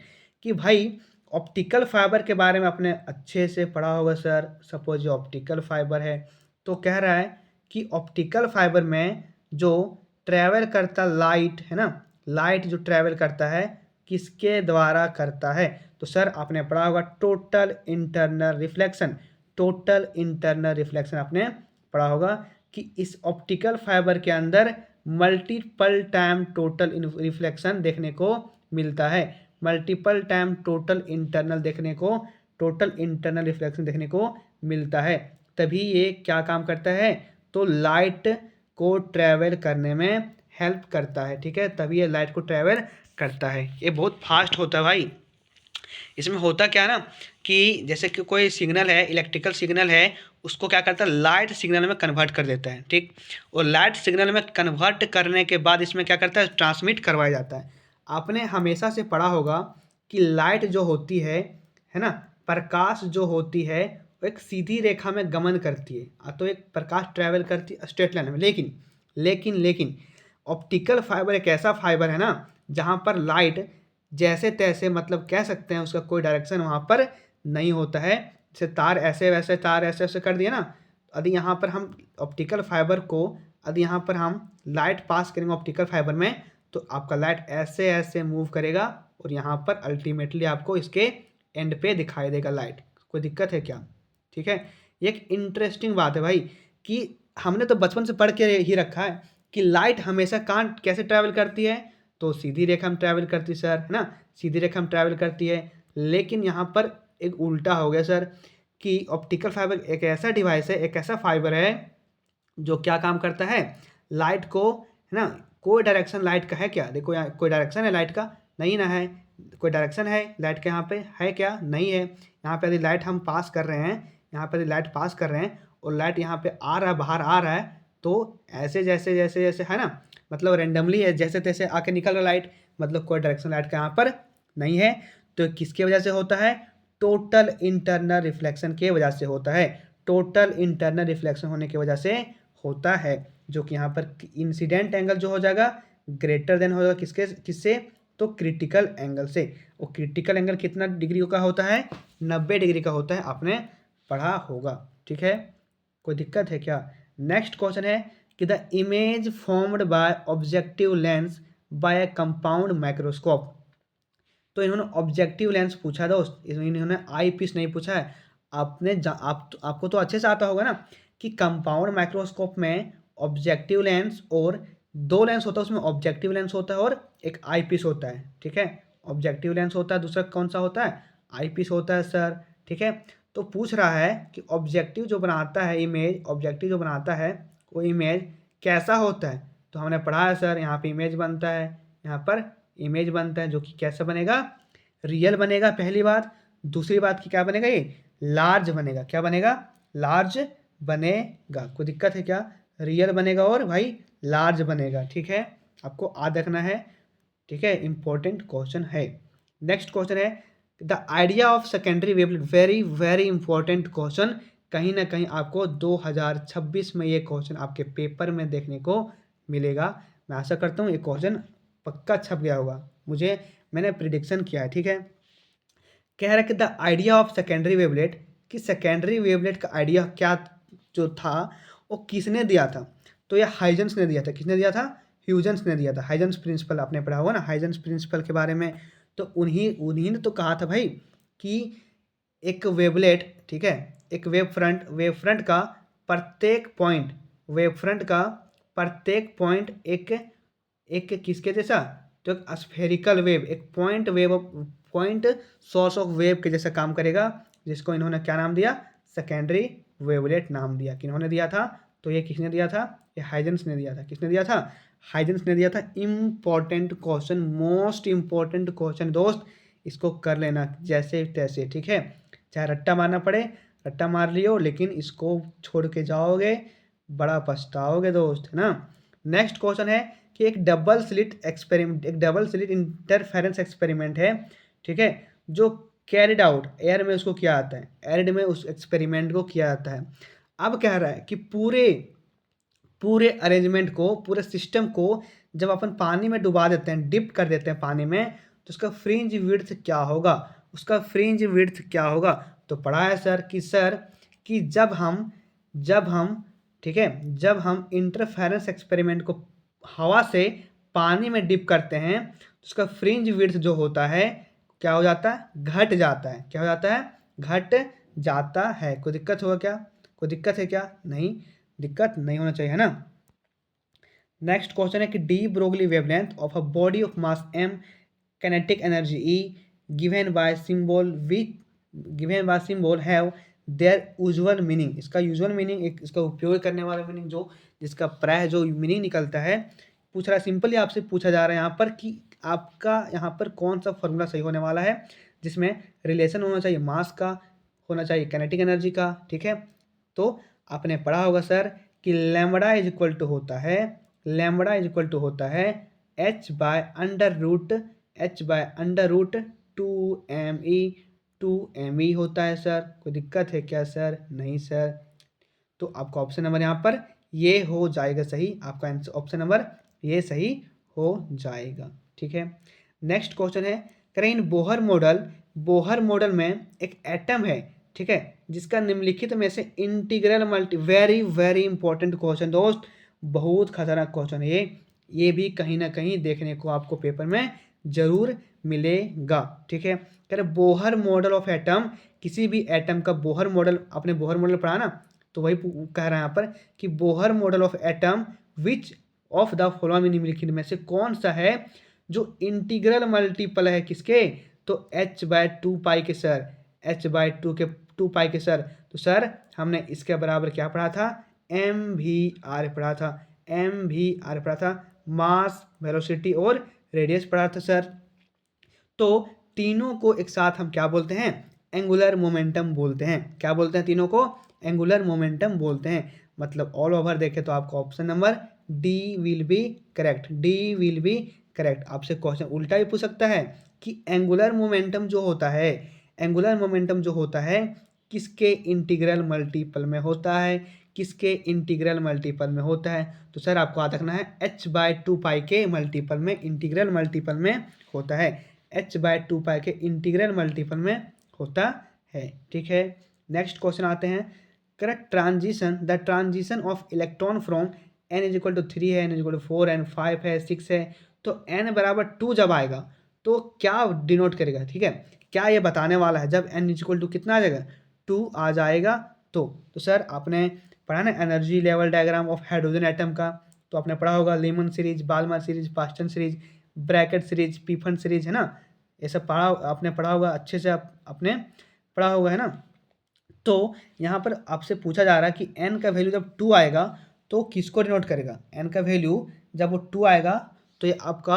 कि भाई ऑप्टिकल फाइबर के बारे में आपने अच्छे से पढ़ा होगा सर। सपोज ये ऑप्टिकल फाइबर है, तो कह रहा है कि ऑप्टिकल फाइबर में जो ट्रैवल करता लाइट है ना, लाइट जो ट्रैवल करता है किसके द्वारा करता है, तो सर आपने पढ़ा होगा total internal reflection, total internal reflection आपने पढ़ा होगा कि इस ऑप्टिकल फाइबर के अंदर मल्टीपल टाइम टोटल रिफ्लेक्शन देखने को मिलता है, multiple time total internal reflection देखने को मिलता है। तभी ये क्या काम करता है, तो लाइट को ट्रैवल करने में हेल्प करता है, ठीक है, तभी ये लाइट को ट्रैवल करता है। ये बहुत फास्ट होता है भाई। इसमें होता क्या है ना कि जैसे कि कोई सिग्नल है, इलेक्ट्रिकल सिग्नल है, उसको क्या करता है, लाइट सिग्नल में कन्वर्ट कर देता है, ठीक। और लाइट सिग्नल में कन्वर्ट करने के बाद इसमें क्या करता है, ट्रांसमिट करवाया जाता है। आपने हमेशा से पढ़ा होगा कि लाइट जो होती है ना, प्रकाश जो होती है वो एक सीधी रेखा में गमन करती है, तो एक प्रकाश ट्रैवल करती है स्ट्रेट लाइन में। लेकिन ऑप्टिकल फाइबर एक ऐसा फाइबर है ना जहाँ पर लाइट जैसे तैसे, मतलब कह सकते हैं उसका कोई डायरेक्शन वहाँ पर नहीं होता है। जैसे तार ऐसे वैसे, तार ऐसे ऐसे कर दिया ना, यदि यहाँ पर हम ऑप्टिकल फाइबर को, यदि यहाँ पर हम लाइट पास करेंगे ऑप्टिकल फाइबर में, तो आपका लाइट ऐसे ऐसे मूव करेगा और यहाँ पर अल्टीमेटली आपको इसके एंड पे दिखाई देगा लाइट। कोई दिक्कत है क्या, ठीक है। ये एक इंटरेस्टिंग बात है भाई कि हमने तो बचपन से पढ़ के ही रखा है कि लाइट हमेशा कहाँ कैसे ट्रैवल करती है, तो सीधी रेखा में ट्रैवल करती है सर, है ना, सीधी रेखा में ट्रैवल करती है। लेकिन यहाँ पर एक उल्टा हो गया सर कि ऑप्टिकल फाइबर एक ऐसा डिवाइस है, एक ऐसा फाइबर है जो क्या काम करता है, लाइट को, है ना, कोई डायरेक्शन लाइट का है क्या, देखो यहाँ कोई डायरेक्शन है लाइट का, नहीं ना है, कोई डायरेक्शन है लाइट का यहाँ पे है क्या, नहीं है। यहाँ पे यदि लाइट हम पास कर रहे हैं, यहाँ पे यदि लाइट पास कर रहे हैं और लाइट यहाँ पे आ रहा है, बाहर आ रहा है, तो ऐसे जैसे जैसे जैसे है ना, मतलब रेंडमली है, जैसे तैसे आके निकल रहा लाइट, मतलब कोई डायरेक्शन लाइट का यहाँ पर नहीं है। तो किसकी वजह से होता है, टोटल इंटरनल रिफ्लेक्शन की वजह से होता है, टोटल इंटरनल रिफ्लेक्शन होने की वजह से होता है, जो कि यहाँ पर इंसिडेंट एंगल जो हो जाएगा ग्रेटर देन हो जाएगा किसके, किससे, तो क्रिटिकल एंगल से। और क्रिटिकल एंगल कितना डिग्री का होता है, 90 डिग्री का होता है, आपने पढ़ा होगा, ठीक है, कोई दिक्कत है क्या। नेक्स्ट क्वेश्चन है कि the image formed by objective lens by a compound microscope. तो इन्होंने ऑब्जेक्टिव लेंस पूछा दोस्त, इन्होंने आई पीस नहीं पूछा है। आपको तो अच्छे से आता होगा ना कि कंपाउंड माइक्रोस्कोप में ऑब्जेक्टिव लेंस और दो लेंस होता है, उसमें ऑब्जेक्टिव लेंस होता है और एक आई पीस होता है, ठीक है, ऑब्जेक्टिव लेंस होता है, दूसरा कौन सा होता है, आई पीस होता है सर, ठीक है। तो पूछ रहा है कि ऑब्जेक्टिव जो बनाता है इमेज, ऑब्जेक्टिव जो बनाता है वो इमेज कैसा होता है। तो हमने पढ़ा है सर, यहाँ पे इमेज बनता है, यहाँ पर इमेज बनता है, जो कि कैसा बनेगा, रियल बनेगा पहली बात। दूसरी बात की क्या बनेगा, ये लार्ज बनेगा, क्या बनेगा, लार्ज बनेगा। कोई दिक्कत है क्या, रियल बनेगा और भाई लार्ज बनेगा, ठीक है, आपको याद रखना है, ठीक है, इंपॉर्टेंट क्वेश्चन है। नेक्स्ट क्वेश्चन है the idea of secondary wavelet, very very important question, कहीं ना कहीं आपको 2026 में ये क्वेश्चन आपके पेपर में देखने को मिलेगा। मैं आशा करता हूँ ये क्वेश्चन पक्का छप गया होगा, मैंने प्रिडिक्शन किया है, ठीक है। कह रहा है कि the idea of secondary wavelet, कि सेकेंडरी वेवलेट का आइडिया क्या जो था वो किसने दिया था। तो ये हाइजेंस ने दिया था, किसने दिया था, ह्यूजेंस ने दिया था। हाइजेंस प्रिंसिपल आपने पढ़ा होगा ना, हाइजेंस प्रिंसिपल के बारे में। तो उन्हीं ने तो कहा था भाई कि एक वेवलेट, ठीक है, एक वेव फ्रंट का प्रत्येक पॉइंट, वेव फ्रंट का प्रत्येक पॉइंट एक एक किसके जैसा, तो एक स्फेरिकल वेव, एक पॉइंट सोर्स ऑफ वेव के जैसा काम करेगा, जिसको इन्होंने क्या नाम दिया, सेकेंडरी वेवलेट नाम दिया। किन्होंने दिया था, तो ये किसने दिया था, ये हाइजेंस ने दिया था। किसने दिया था, हाइजेंस ने दिया था। Important question, most important question दोस्त, इसको कर लेना जैसे तैसे, ठीक है, चाहे रट्टा मारना पड़े रट्टा मार लियो, लेकिन इसको छोड़ के जाओगे बड़ा पछताओगे दोस्त, है ना। नेक्स्ट क्वेश्चन है कि एक डबल स्लिट इंटरफेरेंस एक्सपेरिमेंट है, ठीक है, जो कैरिड आउट एयर में उसको किया जाता है, एयर में उस एक्सपेरिमेंट को किया जाता है। अब कह रहा है कि पूरे अरेंजमेंट को, पूरे सिस्टम को जब अपन पानी में डुबा देते हैं, डिप कर देते हैं पानी में, तो उसका फ्रिंज विड्थ क्या होगा, उसका फ्रिंज विड्थ क्या होगा। तो पढ़ा है सर कि जब हम ठीक है, जब हम इंटरफेरेंस एक्सपेरिमेंट को हवा से पानी में डिप करते हैं, तो उसका फ्रिंज विड्थ जो होता है क्या हो जाता है, घट जाता है। क्या हो जाता है, घट जाता है। कोई दिक्कत होगा क्या, कोई दिक्कत है क्या, नहीं, दिक्कत नहीं होना चाहिए, है ना। नेक्स्ट क्वेश्चन है कि de Broglie wavelength of a body of mass m, kinetic energy E, given by symbol have their usual meaning। इसका यूजुअल मीनिंग, एक इसका उपयोग करने वाला मीनिंग, जो जिसका प्राय जो मीनिंग निकलता है, पूछ रहा, सिंपली आपसे पूछा जा रहा है यहाँ पर कि आपका यहाँ पर कौन सा फॉर्मूला सही होने वाला है, जिसमें रिलेशन होना चाहिए मास का, होना चाहिए काइनेटिक एनर्जी का, ठीक है। तो आपने पढ़ा होगा सर कि लैम्बडा इज इक्वल टू होता है, लैम्बडा इज इक्वल टू होता है h bye under root 2me होता है सर। कोई दिक्कत है क्या सर, नहीं सर। तो आपका ऑप्शन नंबर यहाँ पर ये हो जाएगा सही, आपका आंसर ऑप्शन नंबर ये सही हो जाएगा, ठीक है। नेक्स्ट क्वेश्चन है, करें इन बोहर मॉडल में एक एटम है, ठीक है, जिसका निम्नलिखित में से integral very very important question दोस्त, बहुत खतरनाक क्वेश्चन है ये भी कहीं ना कहीं देखने को आपको पेपर में जरूर मिलेगा, ठीक है। कह रहे बोहर मॉडल ऑफ एटम, किसी भी एटम का बोहर मॉडल, आपने बोहर मॉडल पढ़ा ना, तो वही कह रहा है यहाँ पर कि Bohr model of atom which of the following निम्नलिखित में से कौन सा है जो इंटीग्रल मल्टीपल है किसके, तो h/2 पाई के सर, h/2 के सर। तो सर हमने इसके बराबर क्या पढ़ा था, mvr पढ़ा था, mvr पढ़ा था, मास, वेलोसिटी और रेडियस पढ़ा था सर। तो तीनों को एक साथ हम क्या बोलते हैं, एंगुलर मोमेंटम बोलते हैं। क्या बोलते हैं तीनों को, एंगुलर मोमेंटम बोलते हैं। मतलब ऑल ओवर देखें तो आपका option number D will be correct, D will be correct. आपसे क्वेश्चन उल्टा भी पूछ सकता है कि एंगुलर मोमेंटम जो होता है, एंगुलर मोमेंटम जो होता है किसके इंटीग्रल मल्टीपल में होता है, किसके इंटीग्रल मल्टीपल में होता है। तो सर आपको याद रखना है h/2 पाई के मल्टीपल में, इंटीग्रल मल्टीपल में होता है, h/2 पाई के इंटीग्रल मल्टीपल में होता है। ठीक है, नेक्स्ट क्वेश्चन आते हैं। Correct transition, the transition of electron from n=3 है, n=4 है, 5 है, 6 है। तो n=2 जब आएगा तो क्या डिनोट करेगा, ठीक है, क्या ये बताने वाला है जब n कितना आ जाएगा, 2 आ जाएगा। तो सर आपने पढ़ा ना energy level diagram of hydrogen atom का, तो आपने पढ़ा होगा Lyman series, Balmer series, Paschen series, Brackett series, Pfund series, है ना, ये सब पढ़ा आपने पढ़ा होगा अच्छे से, आपने पढ़ा होगा, है ना। तो यहाँ पर आपसे पूछा जा रहा है कि n का वैल्यू जब 2 आएगा तो किसको डिनोट करेगा, n का वैल्यू जब वो 2 आएगा तो ये आपका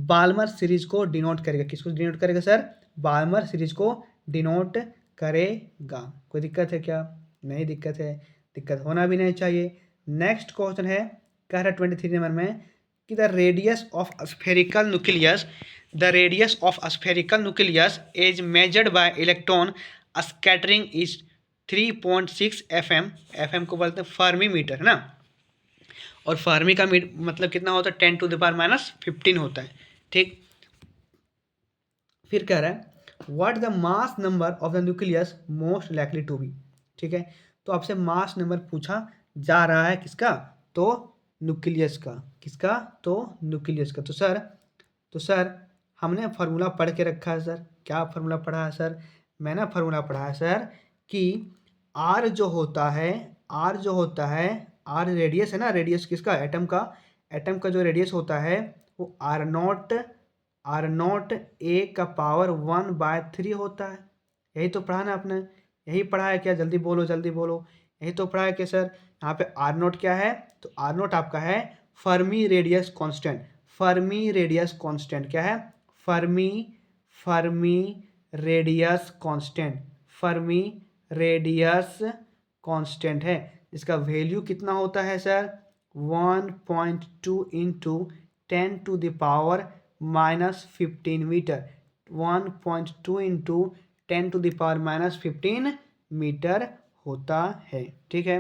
बाल्मर सीरीज को डिनोट करेगा। किसको डिनोट करेगा सर, बाल्मर सीरीज को डिनोट करेगा। कोई दिक्कत है क्या, नहीं दिक्कत है, दिक्कत होना भी नहीं चाहिए। नेक्स्ट क्वेश्चन है, कह रहा है 23 नंबर में कि the radius of spherical nucleus, the radius of spherical nucleus is measured by electron scattering is 3.6 FM, FM को बोलते हैं फर्मी मीटर, है ना। और फर्मी का मतलब कितना होता है, 10⁻⁻15 होता है। ठीक, फिर कह रहा है what the mass number of the nucleus most likely to be. ठीक है, तो आपसे मास नंबर पूछा जा रहा है किसका, तो न्यूक्लियस का, किसका, तो न्यूक्लियस का। तो सर हमने फार्मूला पढ़ के रखा है सर। क्या फार्मूला पढ़ा है सर, मैंने फार्मूला पढ़ा है सर कि आर जो होता है, आर जो होता है, आर रेडियस है ना, रेडियस किसका, एटम का, एटम का जो रेडियस होता है वो R0 A⁻1/3 होता है। यही तो पढ़ा ना आपने, यही पढ़ा है क्या, जल्दी बोलो जल्दी बोलो, यही तो पढ़ा है कि सर यहाँ पे R0 क्या है, तो R0 आपका है Fermi radius constant. Fermi radius constant क्या है, Fermi radius constant, Fermi radius constant है, इसका वैल्यू कितना होता है sir, 1.2 into 10⁻⁻15 metre, 1.2 into 10⁻⁻15 metre होता है। ठीक है,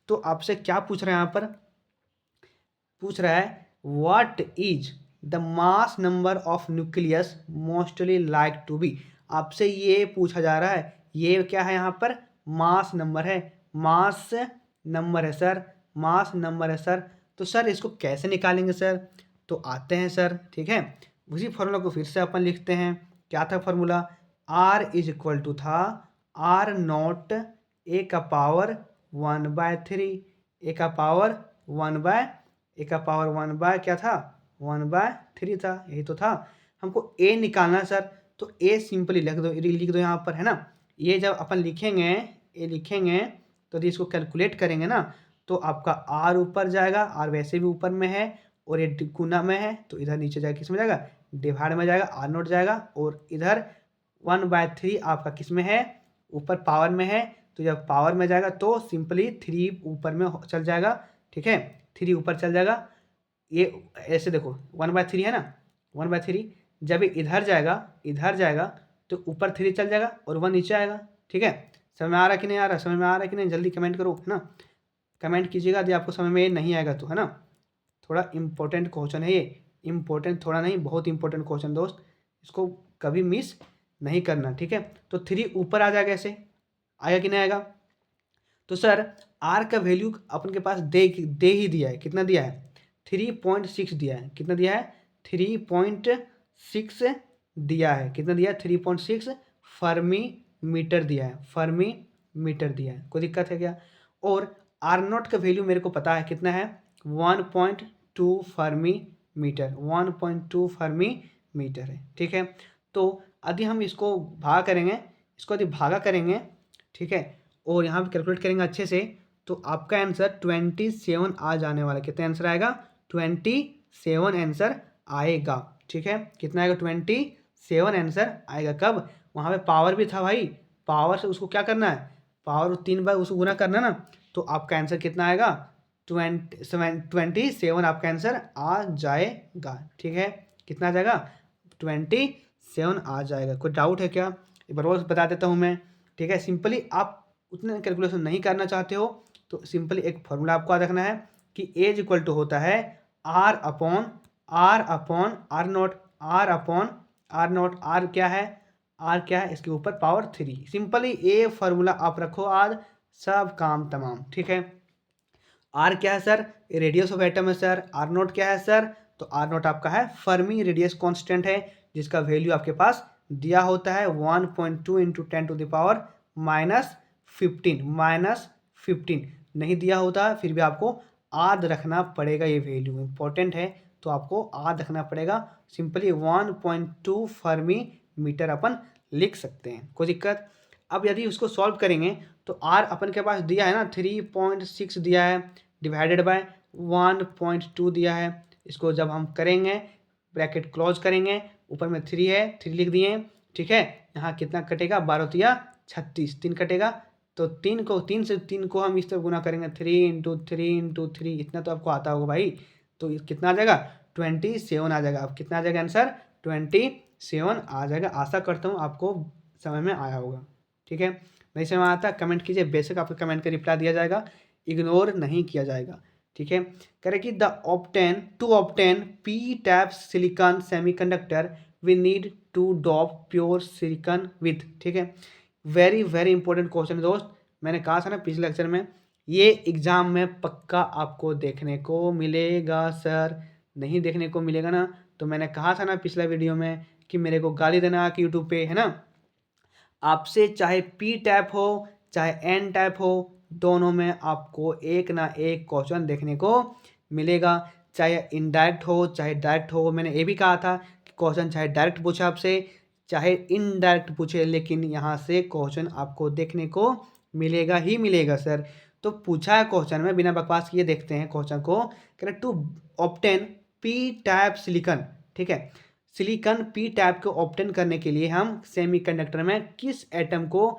तो आपसे क्या पूछ रहे हैं यहाँ पर, पूछ रहा है what is the mass number of nucleus mostly like to be. आपसे ये पूछा जा रहा है, ये क्या है यहाँ पर, मास नंबर है, मास नंबर है सर, मास नंबर है सर। तो सर इसको कैसे निकालेंगे सर, तो आते हैं सर, ठीक है, उसी फॉर्मूला को फिर से अपन लिखते हैं। क्या था फॉर्मूला, R था R0 A⁻1/3, A⁻1 क्या था, 1/3 था, यही तो था। हमको A निकालना है सर, तो A सिंपली लिख दो यहाँ पर, है ना। ये जब अपन लिखेंगे, A लिखेंगे तो इसको कैलकुलेट करेंगे ना, तो आपका R ऊपर जाएगा, R वैसे भी ऊपर में है और ये गुना में है, तो इधर नीचे जाएगा, किस में जाएगा, डिवाइड में जाएगा, R0 जाएगा, और इधर 1/3 आपका किस में है, ऊपर पावर में है, तो जब पावर में जाएगा तो सिंपली 3 ऊपर में चल जाएगा। ठीक है, 3 ऊपर चल जाएगा, ये ऐसे देखो 1/3 है ना, 1/3 जब इधर जाएगा तो ऊपर 3 चल जाएगा और 1 नीचे आएगा। ठीक है, समझ में आ रहा कि नहीं आ रहा, समझ में आ रहा है कि नहीं, जल्दी कमेंट करो, है ना, कमेंट कीजिएगा यदि आपको समझ में नहीं आएगा तो, है ना। थोड़ा इम्पोर्टेंट क्वेश्चन है ये, इम्पोर्टेंट थोड़ा नहीं, बहुत इंपॉर्टेंट क्वेश्चन दोस्त, इसको कभी मिस नहीं करना। ठीक है, तो 3 ऊपर आ जाएगा, ऐसे आएगा कि नहीं आएगा। तो सर आर का वैल्यू अपन के पास दे ही दिया है, कितना दिया है, 3.6 दिया है, कितना दिया है, 3.6 दिया है, कितना दिया है, 3.6 फर्मी मीटर दिया है, फर्मी मीटर दिया है। कोई दिक्कत है क्या, और R0 का वैल्यू मेरे को पता है कितना है, 1.2 फर्मी मीटर, 1.2 फर्मी मीटर है। ठीक है, तो यदि हम इसको भागा करेंगे, इसको यदि भागा करेंगे, ठीक है, और यहाँ पे कैलकुलेट करेंगे अच्छे से, तो आपका आंसर 27 आ जाने वाला। कितना आंसर आएगा? 27 आंसर आएगा। ठीक है, कितना आएगा? 27 आंसर आएगा। कब? वहाँ पे पावर भी था भाई, पावर से उसको क्या करना है, पावर 3 बार उसको गुना करना ना, तो आपका आंसर कितना आएगा? 27 आपका आंसर आ जाएगा। ठीक है, कितना आ जाएगा? 27 आ जाएगा। कोई डाउट है क्या? एक बार और बता देता हूँ मैं। ठीक है, सिंपली आप उतने कैलकुलेशन नहीं करना चाहते हो तो सिंपली एक फॉर्मूला आपको याद रखना है कि एज इक्वल टू होता है R upon R naught. R क्या है? आर क्या है? इसके ऊपर पावर 3। सिंपली ये फॉर्मूला आप रखो, आज सब काम तमाम। ठीक है, आर क्या है सर? रेडियस ऑफ एटम है सर। आर नोट क्या है सर? तो आर नोट आपका है फर्मी रेडियस कांस्टेंट है, जिसका वैल्यू आपके पास दिया होता है 1.2 इंटू 10⁻⁻15। -15 नहीं दिया होता फिर भी आपको आद रखना पड़ेगा। ये वैल्यू इंपॉर्टेंट है तो आपको आद रखना पड़ेगा। सिंपली 1.2 फर्मी मीटर अपन लिख सकते हैं, कोई दिक्कत? अब यदि उसको सॉल्व करेंगे तो आर अपन के पास दिया है ना 3.6 दिया है, डिवाइडेड बाय 1.2 दिया है। इसको जब हम करेंगे ब्रैकेट क्लोज करेंगे, ऊपर में 3 है, 3 लिख दिए। ठीक है, यहाँ कितना कटेगा? 12 36, 3 कटेगा तो 3 को हम इस तरह गुना करेंगे, 3 × 3 × 3 इतना तो आपको आता होगा भाई। तो कितना आ जाएगा? 27 आ जाएगा। अब कितना आ जाएगा आंसर? 27 आ जाएगा। आशा करता हूँ आपको समझ में आया होगा। ठीक है, नहीं समझ में आता कमेंट कीजिए, बेशक आपके कमेंट का रिप्लाई दिया जाएगा, इग्नोर नहीं किया जाएगा। ठीक है, करें कि to obtain P type silicon semiconductor we need to dope pure silicon with. ठीक है, वेरी वेरी इंपॉर्टेंट क्वेश्चन दोस्त। मैंने कहा था ना पिछले लेक्चर में, ये एग्जाम में पक्का आपको देखने को मिलेगा सर। नहीं देखने को मिलेगा ना, तो मैंने कहा था ना पिछला वीडियो में कि मेरे को गाली देना कि यूट्यूब पे, है ना। आपसे चाहे पी टैप हो चाहे एन टैप हो, दोनों में आपको एक ना एक क्वेश्चन देखने को मिलेगा, चाहे इनडायरेक्ट हो चाहे डायरेक्ट हो। मैंने ये भी कहा था कि क्वेश्चन चाहे डायरेक्ट पूछे आपसे चाहे इनडायरेक्ट पूछे, लेकिन यहाँ से क्वेश्चन आपको देखने को मिलेगा ही मिलेगा सर। तो पूछा है क्वेश्चन में, बिना बकवास किए देखते हैं क्वेश्चन को। Correct, to obtain P type silicon. ठीक है, सिलिकॉन पी टाइप को ऑब्टेन करने के लिए हम सेमीकंडक्टर में किस एटम को,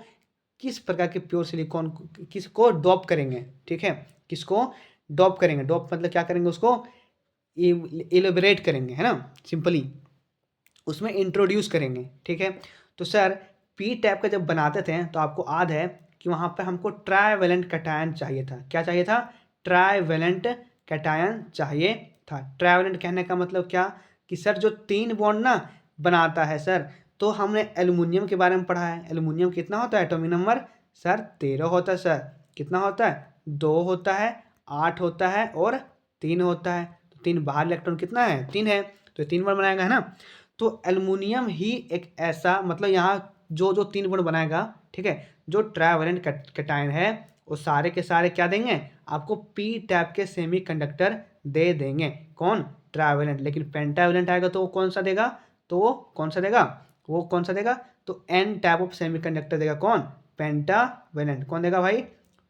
किस प्रकार के प्योर सिलिकॉन किसको डॉप करेंगे। ठीक है, किसको डॉप करेंगे? डॉप मतलब क्या करेंगे? उसको इलेबरेट करेंगे, है ना, सिंपली उसमें इंट्रोड्यूस करेंगे। ठीक है, तो सर पी टाइप का जब बनाते थे तो आपको याद है कि वहाँ पर हमको ट्राइवेलेंट कैटायन चाहिए था। क्या चाहिए था? ट्राइवेलेंट कैटायन चाहिए था। ट्राइवेलेंट कहने का मतलब क्या कि सर जो 3 बॉन्ड ना बनाता है सर, तो हमने एल्युमिनियम के बारे में पढ़ा है। एल्युमिनियम कितना होता है एटॉमिक नंबर? सर 13 होता है सर। कितना होता है? 2 होता है, 8 होता है और 3 होता है। तो 3 बाहर इलेक्ट्रॉन कितना है? 3 है, तो 3 बॉन्ड बनाएगा, है ना। तो एल्युमिनियम ही एक ऐसा, मतलब यहाँ जो जो 3 बॉन्ड बनाएगा, ठीक है, जो ट्राइवेलेंट कैटायन है वो सारे के सारे क्या देंगे आपको? पी टाइप के सेमीकंडक्टर दे देंगे। कौन? ट्राइवेलेंट। लेकिन पेंटावेलेंट आएगा तो वो कौन सा देगा? तो वो कौन सा देगा? वो कौन सा देगा? तो एन टाइप ऑफ सेमीकंडक्टर देगा। कौन? पेंटावेलेंट। कौन देगा भाई?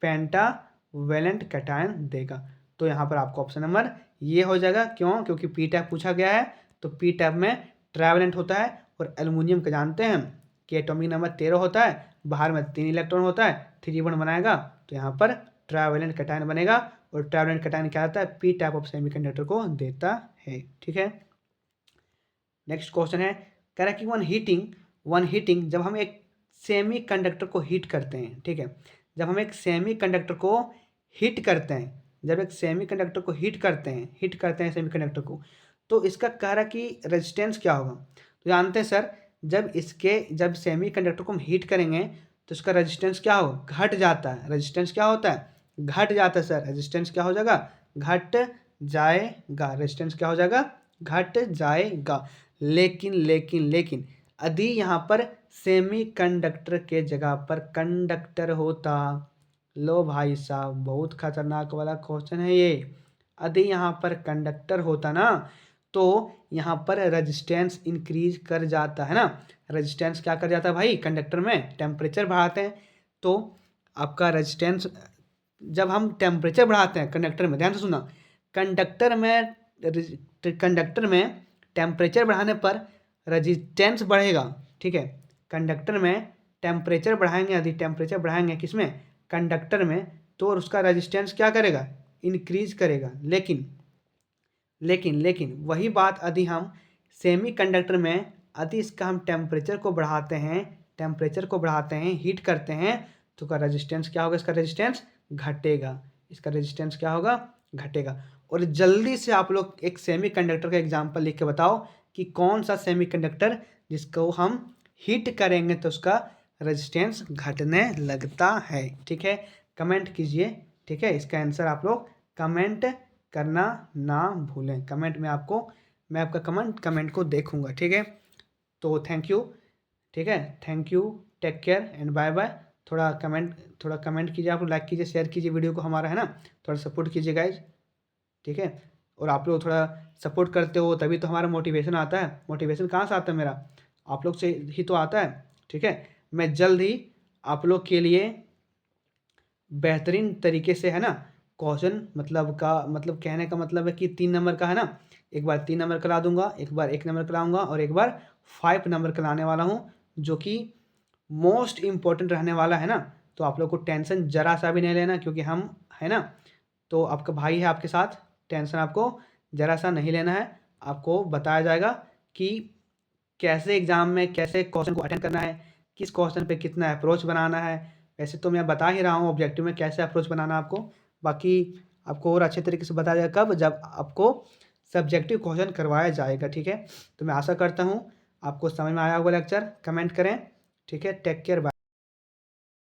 पेंटावेलेंट कैटायन देगा। तो यहाँ पर आपको ऑप्शन नंबर ये हो जाएगा। क्यों? क्योंकि पी टाइप पूछा गया है, तो पी टाइप में ट्राइवेलेंट होता है। और एल्युमिनियम का जानते हैं कि एटॉमिक नंबर 13 होता है, बाहर में 3 इलेक्ट्रॉन होता है, 3 बॉन्ड बनाएगा, तो यहाँ पर ट्राइवेलेंट कैटायन बनेगा। और ट्राइवेलेंट कैटायन क्या होता है? पी टाइप ऑफ सेमीकंडक्टर को देता है। ठीक है, नेक्स्ट क्वेश्चन है, कह रहा है कि वन हीटिंग जब हम एक सेमीकंडक्टर को हीट करते हैं। ठीक है, जब हम एक सेमीकंडक्टर को हीट करते हैं, जब एक सेमीकंडक्टर को हीट करते हैं सेमीकंडक्टर को, तो इसका कह रहा है कि रेजिस्टेंस क्या होगा। तो जानते हैं सर, जब सेमीकंडक्टर को हम हीट करेंगे तो इसका रेजिस्टेंस क्या हो? घट जाता है। रेजिस्टेंस क्या होता है? घट जाता है सर। रेजिस्टेंस क्या हो जाएगा? घट जाएगा। रेजिस्टेंस क्या हो जाएगा? घट जाएगा। लेकिन यदि यहाँ पर सेमीकंडक्टर के जगह पर कंडक्टर होता, लो भाई साहब बहुत खतरनाक वाला क्वेश्चन है ये। यदि यहाँ पर कंडक्टर होता ना, तो यहाँ पर रेजिस्टेंस इंक्रीज कर जाता है ना। रेजिस्टेंस क्या कर जाता है भाई, कंडक्टर में टेम्परेचर बढ़ाते हैं तो आपका रेजिस्टेंस, जब हम टेम्परेचर बढ़ाते हैं कंडक्टर में, ध्यान से सुना, कंडक्टर में टेम्परेचर बढ़ाने पर रेजिस्टेंस बढ़ेगा, ठीक है। कंडक्टर में टेम्परेचर बढ़ाएंगे, यदि टेम्परेचर बढ़ाएंगे किसमें, कंडक्टर में, तो उसका रेजिस्टेंस क्या करेगा, इंक्रीज करेगा। लेकिन वही बात यदि हम सेमी कंडक्टर में यदि इसका हम टेम्परेचर को बढ़ाते हैं, हीट करते हैं, तो का रेजिस्टेंस क्या होगा, इसका रेजिस्टेंस घटेगा। और जल्दी से आप लोग एक सेमी कंडक्टर का एग्जांपल लिख के बताओ कि कौन सा सेमी कंडक्टर जिसको हम हीट करेंगे तो उसका रेजिस्टेंस घटने लगता है, ठीक है। कमेंट कीजिए, ठीक है। इसका आंसर आप लोग कमेंट करना ना भूलें। कमेंट में मैं आपका कमेंट को देखूंगा, ठीक है। तो थैंक यू, ठीक है, thank you, take care and bye bye. थोड़ा कमेंट कीजिए, आप लोग लाइक कीजिए, शेयर कीजिए वीडियो को हमारा, है ना, थोड़ा सपोर्ट कीजिए गाइज, ठीक है। और आप लोग थोड़ा सपोर्ट करते हो तभी तो हमारा मोटिवेशन आता है। मोटिवेशन कहाँ से आता है मेरा, आप लोग से ही तो आता है, ठीक है। मैं जल्द ही आप लोग के लिए बेहतरीन तरीके से, है ना, क्वेश्चन मतलब कहने का मतलब है कि 3 नंबर का, है ना, एक बार 3 नंबर करा दूंगा, एक बार 1 नंबर कराऊंगा और एक बार 5 नंबर कराने वाला हूँ, जो कि मोस्ट इम्पोर्टेंट रहने वाला है ना। तो आप लोग को टेंशन जरा सा भी नहीं लेना, क्योंकि हम, है ना, तो आपका भाई है आपके साथ, टेंशन आपको जरा सा नहीं लेना है। आपको बताया जाएगा कि कैसे एग्ज़ाम में कैसे क्वेश्चन को अटेंड करना है, किस क्वेश्चन पे कितना अप्रोच बनाना है। वैसे तो मैं बता ही रहा हूँ ऑब्जेक्टिव में कैसे अप्रोच बनाना आपको, बाकी आपको और अच्छे तरीके से बताया जाएगा कब, जब आपको सब्जेक्टिव क्वेश्चन करवाया जाएगा, ठीक है। तो मैं आशा करता हूँ आपको समझ में आया होगा लेक्चर। कमेंट करें, ठीक है। Take care, bye.